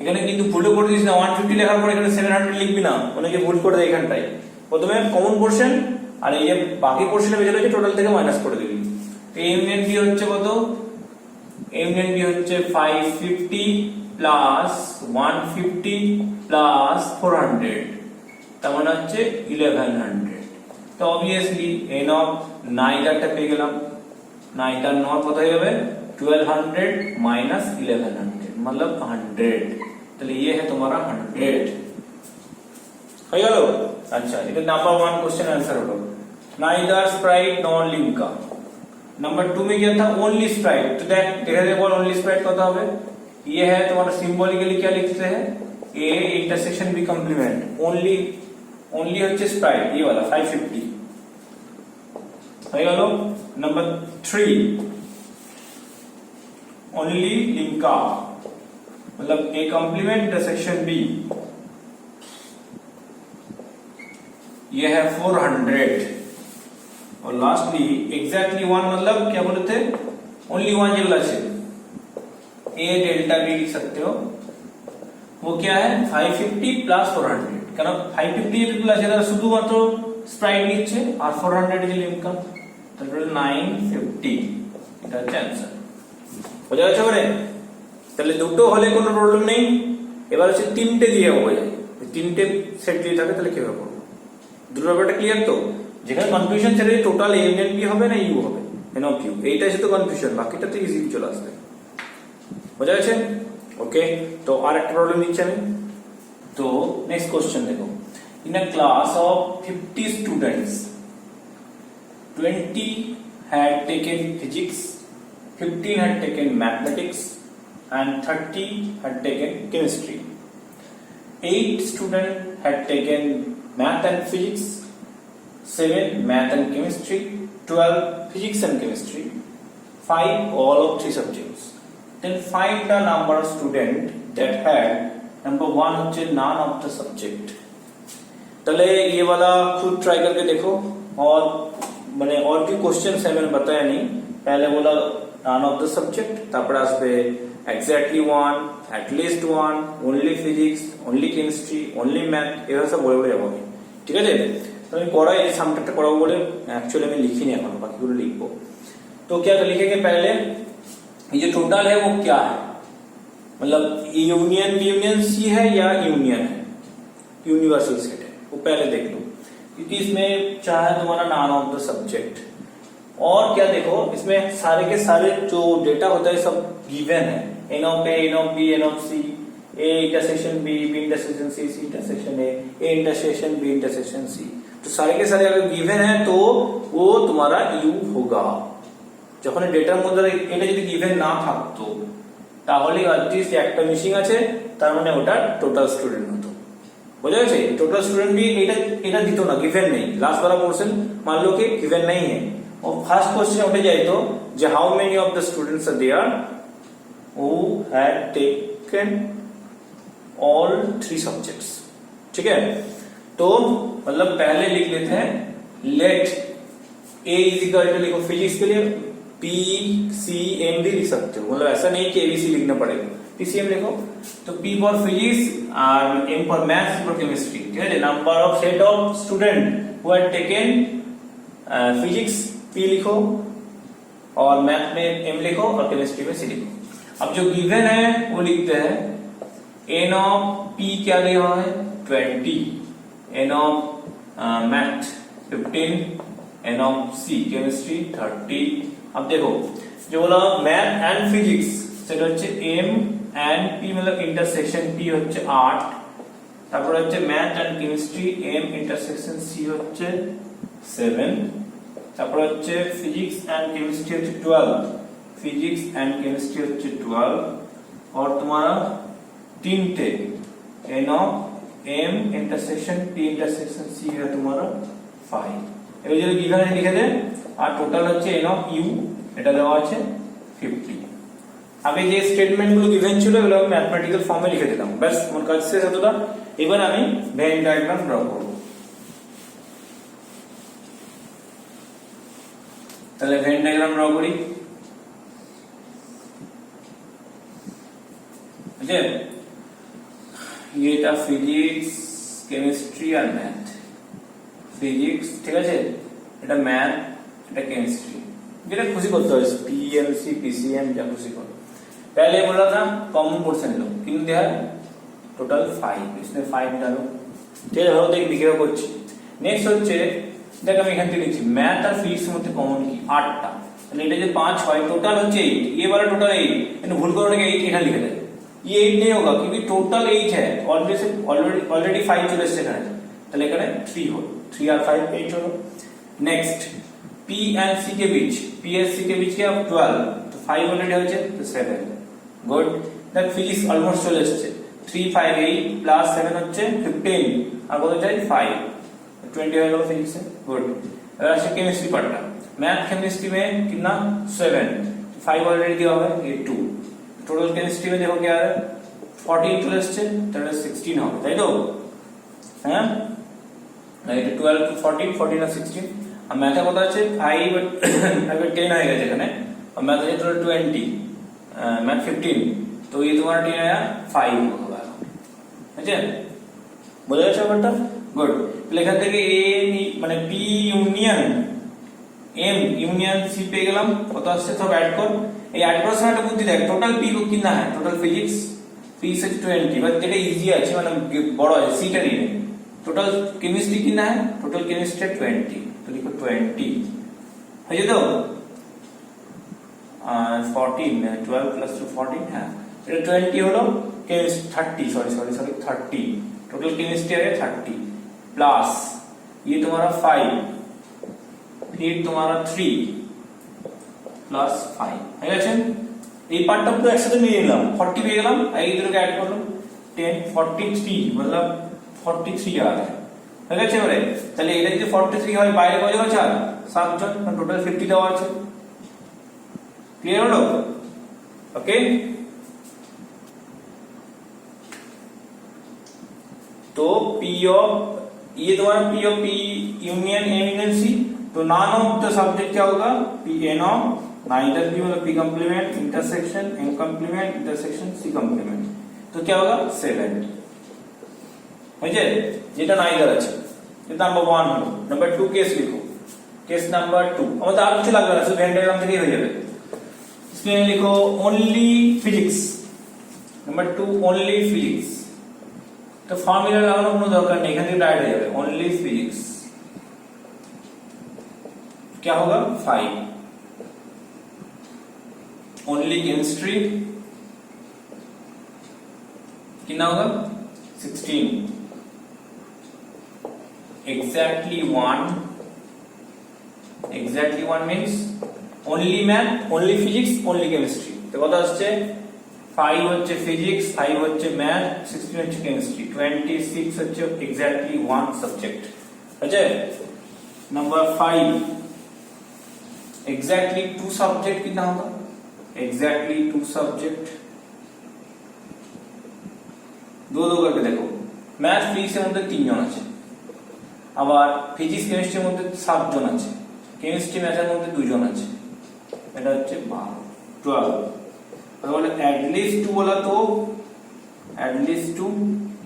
এখানে কিন্তু ভুলও করে দিস না, 150 লেখার পর এখানে 700 লিখবি না, অনেকে ভুল করে দেয় এখানটায়। প্রথমে কমন পোরশন আর এই যে বাকি পোরশনে বেজে রয়েছে টোটাল থেকে মাইনাস করে দিবি। তো এ ইউনিয়ন বি হচ্ছে কত, এ ইউনিয়ন বি হচ্ছে 550 প্লাস 150 প্লাস 400, তার মানে হচ্ছে 1100। তো অবভিয়াসলি এন অফ নাইদারটা পেয়ে গেলাম, নাইদার নট কত হয়ে যাবে 1200 माइनस 1100 मतलब 100। তাহলে ये है तुम्हारा 100 হয়ে গেল। अच्छा এটা नंबर 1 क्वेश्चन आंसर হলো नाइदर स्प्राइट नॉन लिंका। नंबर 2 में क्या था ओनली स्प्राइट। तो देख देखा बोल ओनली स्प्राइट कत হবে, ये है तुम्हारा सिंबॉलिकली क्या लिखते हैं A intersection B complement. Only only হচ্ছে स्प्राइट ये वाला 550 হয়ে গেল। नंबर 3 ओनली लिंका मतलब ए कॉम्प्लीमेंट इंटरसेक्शन बी, ये है 400। और लास्टली एग्जैक्टली 1 मतलब क्या बोले थे ओनली 1 যেগুলো আছে ए डेल्टा बी लिख सकते हो, वो क्या है 550 प्लस 400। কেন 550 যে পিপল আছে তারা শুধুমাত্র স্প্রাইট নিচ্ছে আর 400 যে লিঙ্কা, তাহলে 950 এটা হচ্ছে आंसर। বোঝা গেছে এবারে? তাহলে দুটো হলে কোনো প্রবলেম নেই। এবার হচ্ছে তিনটে দিয়ে হয়ে যায়, তিনটে সেট দিয়ে থাকে তাহলে কিভাবে করব, দুটো ব্যাপারটা ক্লিয়ার তো? যেখানে কনফিউশন ছেড়ে টোটাল এ ইউনিয়ন বি হবে না ইউ হবে, এন অফ ইউ, এইটা শুধু কনফিউশন, বাকিটা তো ইজি চলে আসবে। বোঝা গেছে? ওকে তো আর একটা প্রবলেম দিচ্ছি আমি। তো নেক্সট কোশ্চেন দেখো, in a class of 50 students 20 had taken physics, 15 had taken mathematics and 30 had taken chemistry. 8 students had taken math and physics, 7 math and chemistry, 12 physics and chemistry, 5 all of 3 subjects. Then find the number of students that had number 1 होचे none of the subject। तले ये वाला खुद try करके देखो, और मैंने और भी क्वेश्चन है मैंने बताया नहीं, पहले बोला none of the subject, তারপরে আসবে exactly 1, at least 1, only physics, only chemistry, only math, এভাবে সব বলে বলে যাবো আমি, ঠিক আছে। তো আমি पढ़ाई এই সামটাটা পড়াবো বলে एक्चुअली আমি লিখিনি এখনো, বাকিগুলো লিখবো। तो क्या लिखेंगे पहले, ये जो टोटल है वो क्या है, मतलब यूनियन बी यूनियन सी है या यूनियन है, यूनिवर्सल सेट है, वो पहले देख लो। क्योंकि इसमें चाहे तुम्हारा नाम ऑफ द सब्जेक्ट और क्या देखो इसमें सारे के सारे जो डेटा होता है सब गिवन है, N of A, N of B, n of C, A intersection B, B intersection C, C intersection A intersection B intersection C, तो सारे के सारे अगर गिवन है तो वो तुम्हारा ইউ होगा। যখন ডেটার মধ্যে এটা যদি গিভেন না থাকতো তাহলে অ্যাটলিস্ট একটা মিসিং আছে, তার মানে ওটা টোটাল স্টুডেন্ট হতো। বোঝা গেছে? টোটাল स्टूडेंट भी এটা দিত না, गिवन नहीं। लास्ट वाला पोर्शन मान लो कि गिवन नहीं है और फर्स्ट क्वेश्चन उठे जाए तो जो how many of the students are there who had taken all 3 subjects. ठीक है, तो मतलब पहले लिख लेते हैं let A is equal to, लिखो फिजिक्स के लिए पी सी एम भी लिख सकते हो, मतलब ऐसा नहीं कि एबीसी लिखना पड़ेगा, पीसीएम लिखो। तो पी फॉर फिजिक्स और M for maths for chemistry. ठीक है, number of set of student who had taken physics P लिखो और मैथ में एम लिखो और केमिस्ट्री में सी लिखो। अब जो गिवन है वो लिखते हैं एन ऑफ पी क्या दिया हुआ है 20, n of math 15, n of C chemistry 30। अब देखो जो बोला मैथ एंड फिजिक्स সেটা হচ্ছে এম এন্ড পি मतलब ইন্টারসেকশন পি হচ্ছে 8, তারপর হচ্ছে math and chemistry M intersection C হচ্ছে 7, তারপর হচ্ছে ফিজিক্স এন্ড কেমিস্ট্রি হচ্ছে 12, फिजिक्स एंड केमिस्ट्री হচ্ছে 12 और तुम्हारा तीनटे N of M intersection P intersection C है तुम्हारा 5। এবার যদি গিভেন লিখে দেন আর টোটাল হচ্ছে এন অফ ইউ এটা দেওয়া আছে 50। আগে যে স্টেটমেন্ট গুলো গিভেন ছিল এগুলো আমি ম্যাথমেটিক্যাল ফর্মে লিখে দিলাম, ব্যাস মোর কাজ শেষ হতো। এবার আমি ভেন ডায়াগ্রাম ড্র করব। তাহলে ভেন ডায়াগ্রাম ড্র করি। ठीक है, ये था फिजिक्स केमिस्ट्री और मैथ। फिजिक्स ठीक है, এটা ম্যাথ এটা केमिस्ट्री, যেটা খুশি করতে হয় पीएमसी पीसीएम যা খুশি করো। पहले बोला था कॉमन पोर्शन लो, कितने दिया है टोटल 5, इसमें 5 डालो। ঠিক আছে, ভালো দেখে লিখে করছি। নেক্সট হচ্ছে দেখ আমি এখান থেকে লিখছি ম্যাথ আর ফিজিক্স এর মধ্যে কমন কি 8টা, তাহলে এটা যে 5 হয় টোটাল হচ্ছে 8, ये वाला टोटल 8, কিন্তু ভুল করে নাকি 8 এখানে লিখে দেয়। ये 8 नहीं होगा क्योंकि टोटल 8 है, ऑलरेडी 5 চলে এসেছে এখানে, তাহলে এখানে 3 हो, 3 और 5 8 হলো। नेक्स्ट पी एंड सी के बीच, पी एंड सी के बीच क्या 12, तो 5 ऑलरेडी হয়েছে তো 7। गुड, देख फिजिक्स অলমোস্ট চলে এসেছে 3 5 8 প্লাস 7 হচ্ছে 15 আর কত চাই 5, 20 হয়ে গেল फिजिक्स। गुड, এবার আসে केमिस्ट्री पार्टটা। मैथ केमिस्ट्री में कितना 7, 5 ऑलरेडी दिया हुआ है ये 2। टोटल केमिस्ट्री में देखो क्या है 14 চলে এসেছে, তাহলে 16 হবে, তাই তো? হ্যাঁ, এটা 12 to 14 14 আর 16। আর ম্যাথে কত আছে 5 আর 10 হয়ে গেছে এখানে, और मैथ है टोटल 20, मैथ 15, तो ये तुम्हारा 10 आया 5 होगा। ठीक है, বুঝা গেছে ব্যাপারটা? গুড, তাহলে এখান থেকে এ মানে P union M union C পেয়ে গেলাম, কত আসছে সব অ্যাড কর। এই অ্যাড করার সময় একটা বুদ্ধি দেখ, টোটাল পি কিনা है টোটাল फिजिक्स फिजिक्स है 20, বাট যেটা ইজি আছে মানে বড় আছে সিটা নিয়ে। টোটাল কেমিস্ট্রি কিনা है টোটাল কেমিস্ট্রি 20, तो लिखो 20 है ये तो 14 12 प्लस 2 14 है, এটা 20 হলো কেমিস্ট্রি 30 सॉरी 30 টোটাল কেমিস্ট্রি है 30 प्लस ये तुम्हारा 5 फिर तुम्हारा 3 प्लस 5 হয়ে গেছে। এই পার্টটা পুরো একসাথে নিয়ে নিলাম, 40 পেয়ে গেলাম, আর এই দুটোকে অ্যাড করলাম 10 43 मतलब 43 आ गया। হয়ে গেছে এবারে, তাহলে এটা যদি 43 হয় বাইরে কয়জন আছে আর 7 জন, মানে টোটাল 50 দেওয়া আছে। ক্লিয়ার হলো? ওকে, तो पी ऑफ ये तुम्हारा P of P union M union C, तो नॉन ऑफ द सब्जेक्ट क्या होगा P N of neither P मतलब P complement intersection M complement intersection C complement, तो क्या होगा 7 বুঝলে, যেটা নাইদার আছে। এটা নাম্বার 1 হলো। নাম্বার 2 কেস লিখো, কেস নাম্বার 2 আমাদের আর কিছু লাগবে না, শুধু ভেন ডায়াগ্রাম থেকেই হয়ে যাবে। इसमें लिखो only physics, number 2 only physics, तो फॉर्मूला লাগানোর কোনো দরকার নেই, এখান থেকে ডাইরেক্ট হয়ে যাবে ओनली फिजिक्स। क्या होगा 5, ओनली केमिस्ट्री कितना होगा 16, exactly 1 means only math, only physics, only chemistry। তো কথা হচ্ছে 5 হচ্ছে ফিজিক্স, 5 হচ্ছে ম্যাথ, 16 হচ্ছে কেমিস্ট্রি, 26 হচ্ছে এক্স্যাক্টলি 1 সাবজেক্ট। আছে नंबर 5 एग्जैक्टली 2 सब्जेक्ट कितना होगा, एग्जैक्टली 2 सब्जेक्ट, दो करके देखो, मैथ फिजिक्स এর মধ্যে 3 জন আছে, আবার ফিজিক্স কেমিস্ট্রির মধ্যে 7 জন আছে, কেমিস্ট্রি ম্যাথের মধ্যে 2 জন আছে, এটা হচ্ছে 12। তাহলে at least 2 বলা তো at least 2,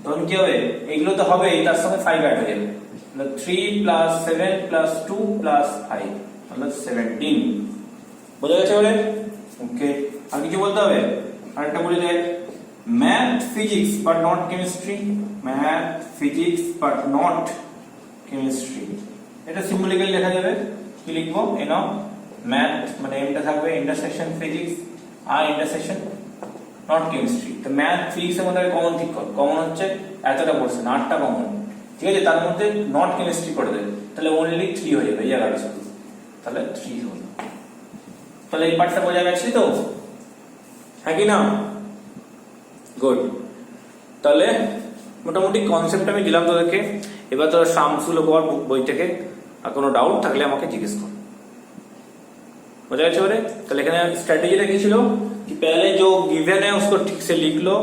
তখন কি হবে, এগুলো তো হবে, তার সঙ্গে 5 অ্যাড হয়ে যাবে, 3 plus 7 plus 2 plus 5 मतलब 17। বোঝা গেছে বলে? ওকে, আর কিছু বলতে হবে? আরেকটা বলে দেখ, math physics but not chemistry, math physics but not chemistry, এটা সিম্বলিক্যালি লেখা যাবে। কি লিখবো, এন অফ ম্যাথ মানে এমটা থাকবে ইন্টারসেকশন ফিজিক্স আর ইন্টারসেকশন নট কেমিস্ট্রি। তো ম্যাথ ফিজিক্স এর মধ্যে কমন ঠিক কর, কমন হচ্ছে এতটা পোরশন, 8টা কমন, ঠিক আছে, তার মধ্যে নট কেমিস্ট্রি করে দেবে, তাহলে অনলি 3 হয়ে যাবে এই জায়গাটা শুধু, তাহলে 3 হলো। তাহলে এই পার্টটা বোঝা গেছে তো, হ্যাঁ কি না? গুড। তাহলে মোটামুটি কনসেপ্ট আমি দিলাম তোদেরকে, এবার তোরা শামসুল পড় বই থেকে, আর কোনো ডাউট থাকলে আমাকে জিজ্ঞেস কর। বোঝা গেছে বলে? তাহলে এখানে स्ट्रेटजी কি ছিল कि पहले जो गिवन है उसको ठीक से लिख लो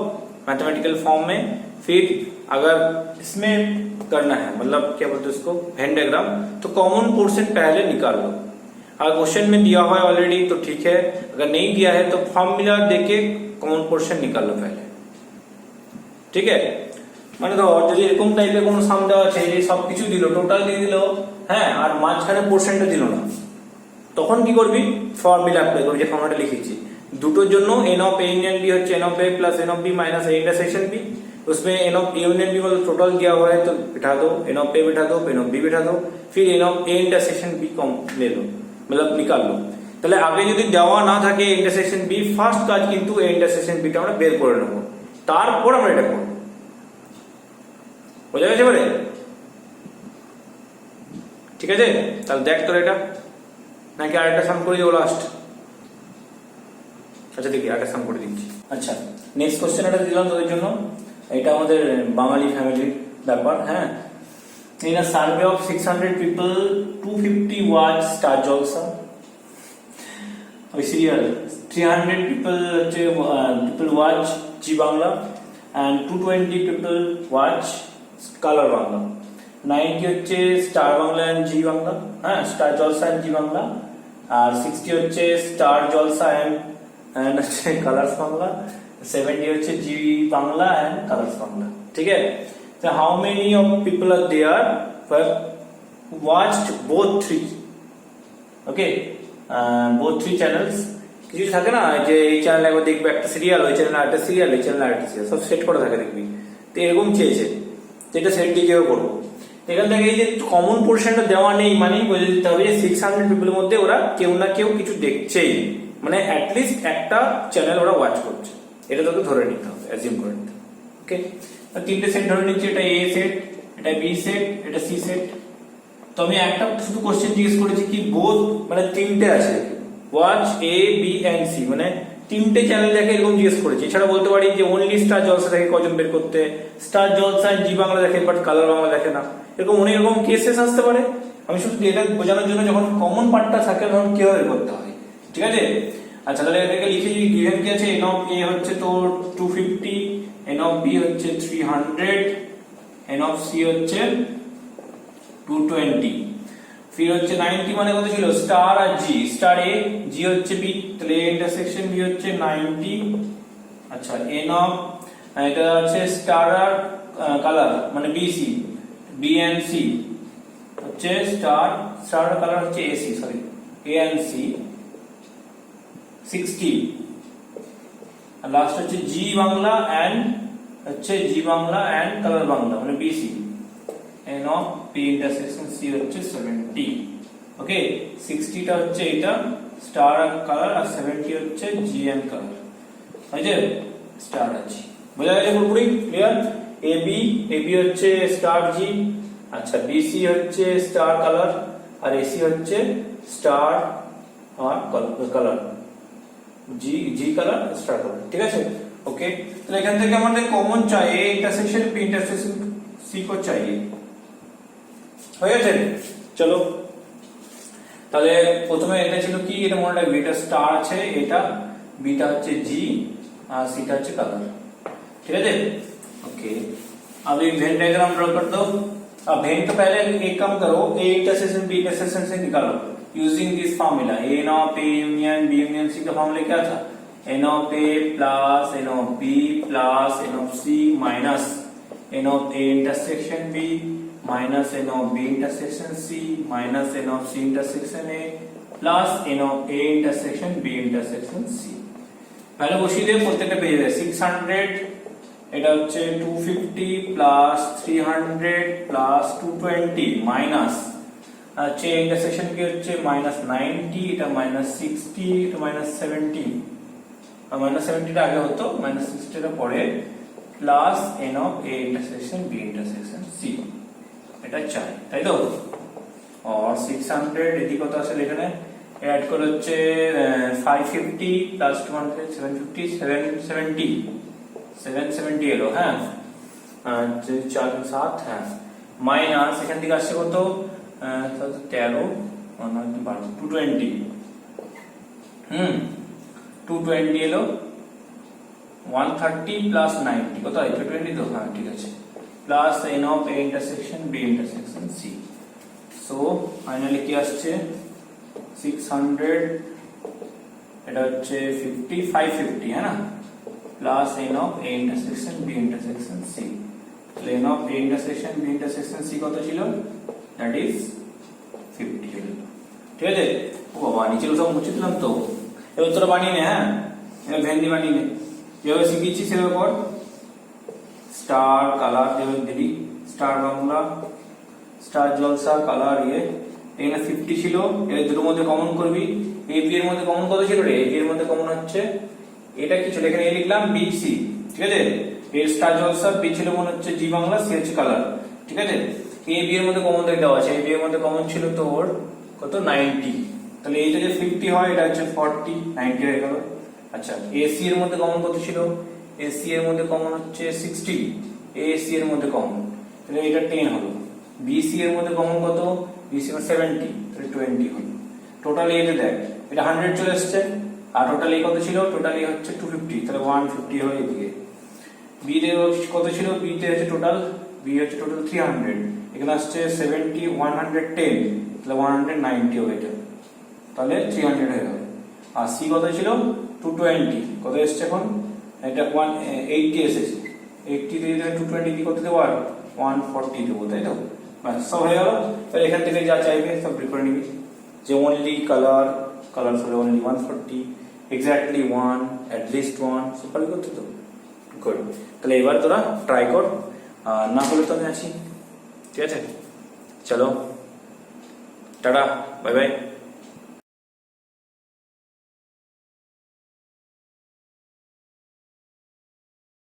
मैथमेटिकल फॉर्म में, फिर अगर इसमें करना है मतलब क्या बोलते हैं उसको वेन डायग्राम, तो कॉमन पोर्शन पहले निकाल लो। अगर क्वेश्चन में दिया हुआ है ऑलरेडी तो ठीक है, अगर नहीं दिया है तो फॉर्मूला देके कॉमन पोर्शन निकाल लो पहले, ठीक है। মানে ধর যদি এরকম টাইপের কোনো সাম দেওয়া আছে যে সবকিছু দিল, টোটাল দিয়ে দিল, হ্যাঁ, আর মাঝখানে পোর্শনটা দিল না, তখন কি করবি, ফর্মুলা অ্যাপ্লাই করবি, যে ফর্মুলাটা লিখেছি দুটোর জন্য, n of a union b হচ্ছে n of a plus n of b minus a intersection b, उसमें n of a union b मतलब टोटल दिया हुआ है तो बिठा दो, n of a बिठा दो, n of b बिठा दो, फिर n of a intersection b कम ले लो, मतलब निकाल लो। তাহলে আগে যদি দেওয়া না থাকে ইন্টারসেকশন b, ফার্স্ট কাজ কিন্তু a intersection b টা আমরা বের করে নেব, তারপর আমরা এটা করব। বোঝা গেছে বলে? ঠিক আছে, তাহলে দেখ তোর এটা, নাকি আরেকটা সাম করে দেবো লাস্ট? আচ্ছা দেখি আরেকটা সাম করে দিচ্ছি। আচ্ছা, নেক্সট কোশ্চেন এটা দিলাম তোদের জন্য, এটা আমাদের বাঙালি ফ্যামিলির ব্যাপার। হ্যাঁ, in a survey of 600 people 250 watch Star Jalsa, serial 300 people watch G Bangla and 220 people watch Color Bangla, 90 হচ্ছে স্টার বাংলা এন্ড জি বাংলা, হ্যাঁ, স্টার জলসা এন্ড জি বাংলা, আর 60 হচ্ছে স্টার জলসা এন্ড হচ্ছে কালার্স বাংলা, 70 হচ্ছে জি বাংলা এন্ড কালার্স বাংলা, ঠিক আছে। So how many of people are there who have watched both three? Okay, both three channels. কিছু থাকে না যে এই চ্যানেলে একবার দেখবে একটা সিরিয়াল, ওই চ্যানেলে একটা সিরিয়াল, এই চ্যানেলে একটা সিরিয়াল, সব সেট করা থাকে দেখবি। তো এরকম চেয়েছে, এটা সেট দিয়ে কেউ করবো। এখান থেকে এই যে কমন পোর্শনটা দেওয়া নেই, মানে বুঝে দিতে হবে যে 600 পিপলের মধ্যে ওরা কেউ না কেউ কিছু দেখছেই, মানে অ্যাটলিস্ট একটা চ্যানেল ওরা ওয়াচ করছে, এটা তোকে ধরে নিতে হবে, অ্যাজিউম করে নিতে হবে। ওকে, তিনটে সেট ধরে নিচ্ছি, এটা এ সেট, এটা বি সেট, এটা সি সেট। তো আমি একটা শুধু কোশ্চেন জিজ্ঞেস করেছি কি বোথ, মানে তিনটে আছে, watch A B and C, মানে তিনটে চ্যানেল দেখে এরকম জিজ্ঞেস করেছি। এছাড়া বলতে পারি যে অনলি স্টার জলসা দেখে কজন বের করতে, স্টার জলসা জি বাংলা দেখে বাট কালার বাংলা দেখে না, এরকম অনেক রকম কেসেস আসতে পারে। আমি শুধু এটা বোঝানোর জন্য যখন কমন পার্টটা থাকে তখন কিভাবে করতে হয়, ঠিক আছে। আচ্ছা, তাহলে এটাকে লিখেছি, গিভেন কি আছে, এন অফ এ হচ্ছে তোর 250, এন অফ বি হচ্ছে 300, এন অফ সি হচ্ছে 220, फिर হচ্ছে 90 মানে কত ছিল, স্টার আর জি, স্টার এ, জি হচ্ছে বি, তাহলে এ ইন্টারসেকশন বি হচ্ছে 90। আচ্ছা, এন অফ এটা হচ্ছে স্টার আর কালার মানে B C, B and C হচ্ছে স্টার, স্টার আর কালার হচ্ছে A C, sorry A and C 60, আর লাস্ট হচ্ছে জি বাংলা এন্ড হচ্ছে জি বাংলা এন্ড কালার বাংলা মানে BC, n of P intersection C হচ্ছে 70। ওকে 60টা হচ্ছে এটা স্টার কালার আর 70 হচ্ছে জিএন কালার এই যে স্টার আছে বোঝা গেছে পুরোপুরি ক্লিয়ার এবি হচ্ছে স্টার জি আচ্ছা বিসি হচ্ছে স্টার কালার আর এসি হচ্ছে স্টার আর কালার জি কালার স্টার কালার ঠিক আছে ওকে তো এখান থেকে আমাদের কমন চাই A intersection B intersection C को चाहिए হয়ে গেছে চলো তাহলে প্রথমে এটা ছিল কি এটা মনে রাখবে এটা স্টার আছে এটা বিটা হচ্ছে জি और सीटा হচ্ছে কালার ठीक है ओके अब एक वेन डायग्राम ड्रॉ कर दो अब वेन तो पहले एक काम करो ए इंटरसेक्शन बी इंटरसेक्शन से निकालो using this formula n of A union B union C का फार्मूला क्या था n of A plus n of B plus n of C minus N of A intersection B minus N of B intersection C minus N of C intersection A plus n of A intersection B intersection C पहले বসিয়ে দিয়ে প্রত্যেকটা পেয়ে যাবে 600 এটা হচ্ছে 250 plus 300 plus 220 minus হচ্ছে intersection কি হচ্ছে -90 এটা -60 এটা -70 আর -70 টা আগে হতো -60 টা পরে plus n of a intersection b intersection c এটা চাই তাই তো আর 600 এদিকে কত আছে এখানে ऐड कर হচ্ছে 550 প্লাস 200 750 770 770 এলো হ্যাঁ যে 4 7 হ্যাঁ মাইনাস এখান থেকে আসছে কত 13 220 220 এলো 130 প্লাস 90 কত হয় 220 তো হ্যাঁ ঠিক আছে plus n of a intersection b intersection c so finally কি আসছে 600 এটা হচ্ছে 50 550 है ना plus n of a intersection b intersection c तो n of a intersection b intersection c কত ছিল दैट इज 50 ঠিক আছে ও বাবা নিচে সব মুছে দিলাম তো এবার তোরা বানিয়ে নে হ্যাঁ এটা ভেন্ডি বানিয়ে নে যেভাবে শিখেছি সেভাবে কর স্টার কালার যেভাবে দিলি স্টার বাংলা স্টার জলসা কালার ইয়ে এখানে 50 ছিল এর দুটোর মধ্যে কমন করবি এ বি এর মধ্যে কমন কত ছিল রে এ বি এর মধ্যে কমন হচ্ছে এটা কি ছিল এখানে এ লিখলাম বি সি ঠিক আছে এ স্টার জলসা বি ছিল মনে হচ্ছে জি বাংলা সি হচ্ছে কালার ঠিক আছে এ বি এর মধ্যে কমন দেওয়া আছে এ বি এর মধ্যে কমন ছিল তোর কত 90 তাহলে এইটা যে 50 হয় এটা হচ্ছে 40 90 হয়ে গেল আচ্ছা এ সি এর মধ্যে কমন কত ছিল এ সি এর মধ্যে কমন হচ্ছে 60 এ সি এর মধ্যে কমন তাহলে এটা 10 হলো বি সি এর মধ্যে কমন কত BC 70 তাহলে 20 হলো টোটাল এতে দেখ এটা 100 চলে আসছে আর টোটাল এ কত ছিল টোটাল এ হচ্ছে 250 তাহলে 150 হলো এদিকে বি তে কত ছিল বি তে হচ্ছে টোটাল বি হচ্ছে টোটাল 300 এখানে আসছে 70 110 তাহলে 190 হবে এটা তাহলে 300 হয়ে গেল আর সি কত ছিল 220 কত এসেছে এখন এটা 180 এসেছে 80 দিয়ে 220 কি কত দেব আর 140 দেব তাই তো सब है फिर এখান থেকে যা চাইবে সব প্রিফার নিবি যে ओनली कलर হবে only 140 exactly 1 at least 1 super করতে তো গুড তাহলে এবার তোরা ট্রাই কর না হলে তো আমি আছি ঠিক আছে চলো টাটা বাই বাই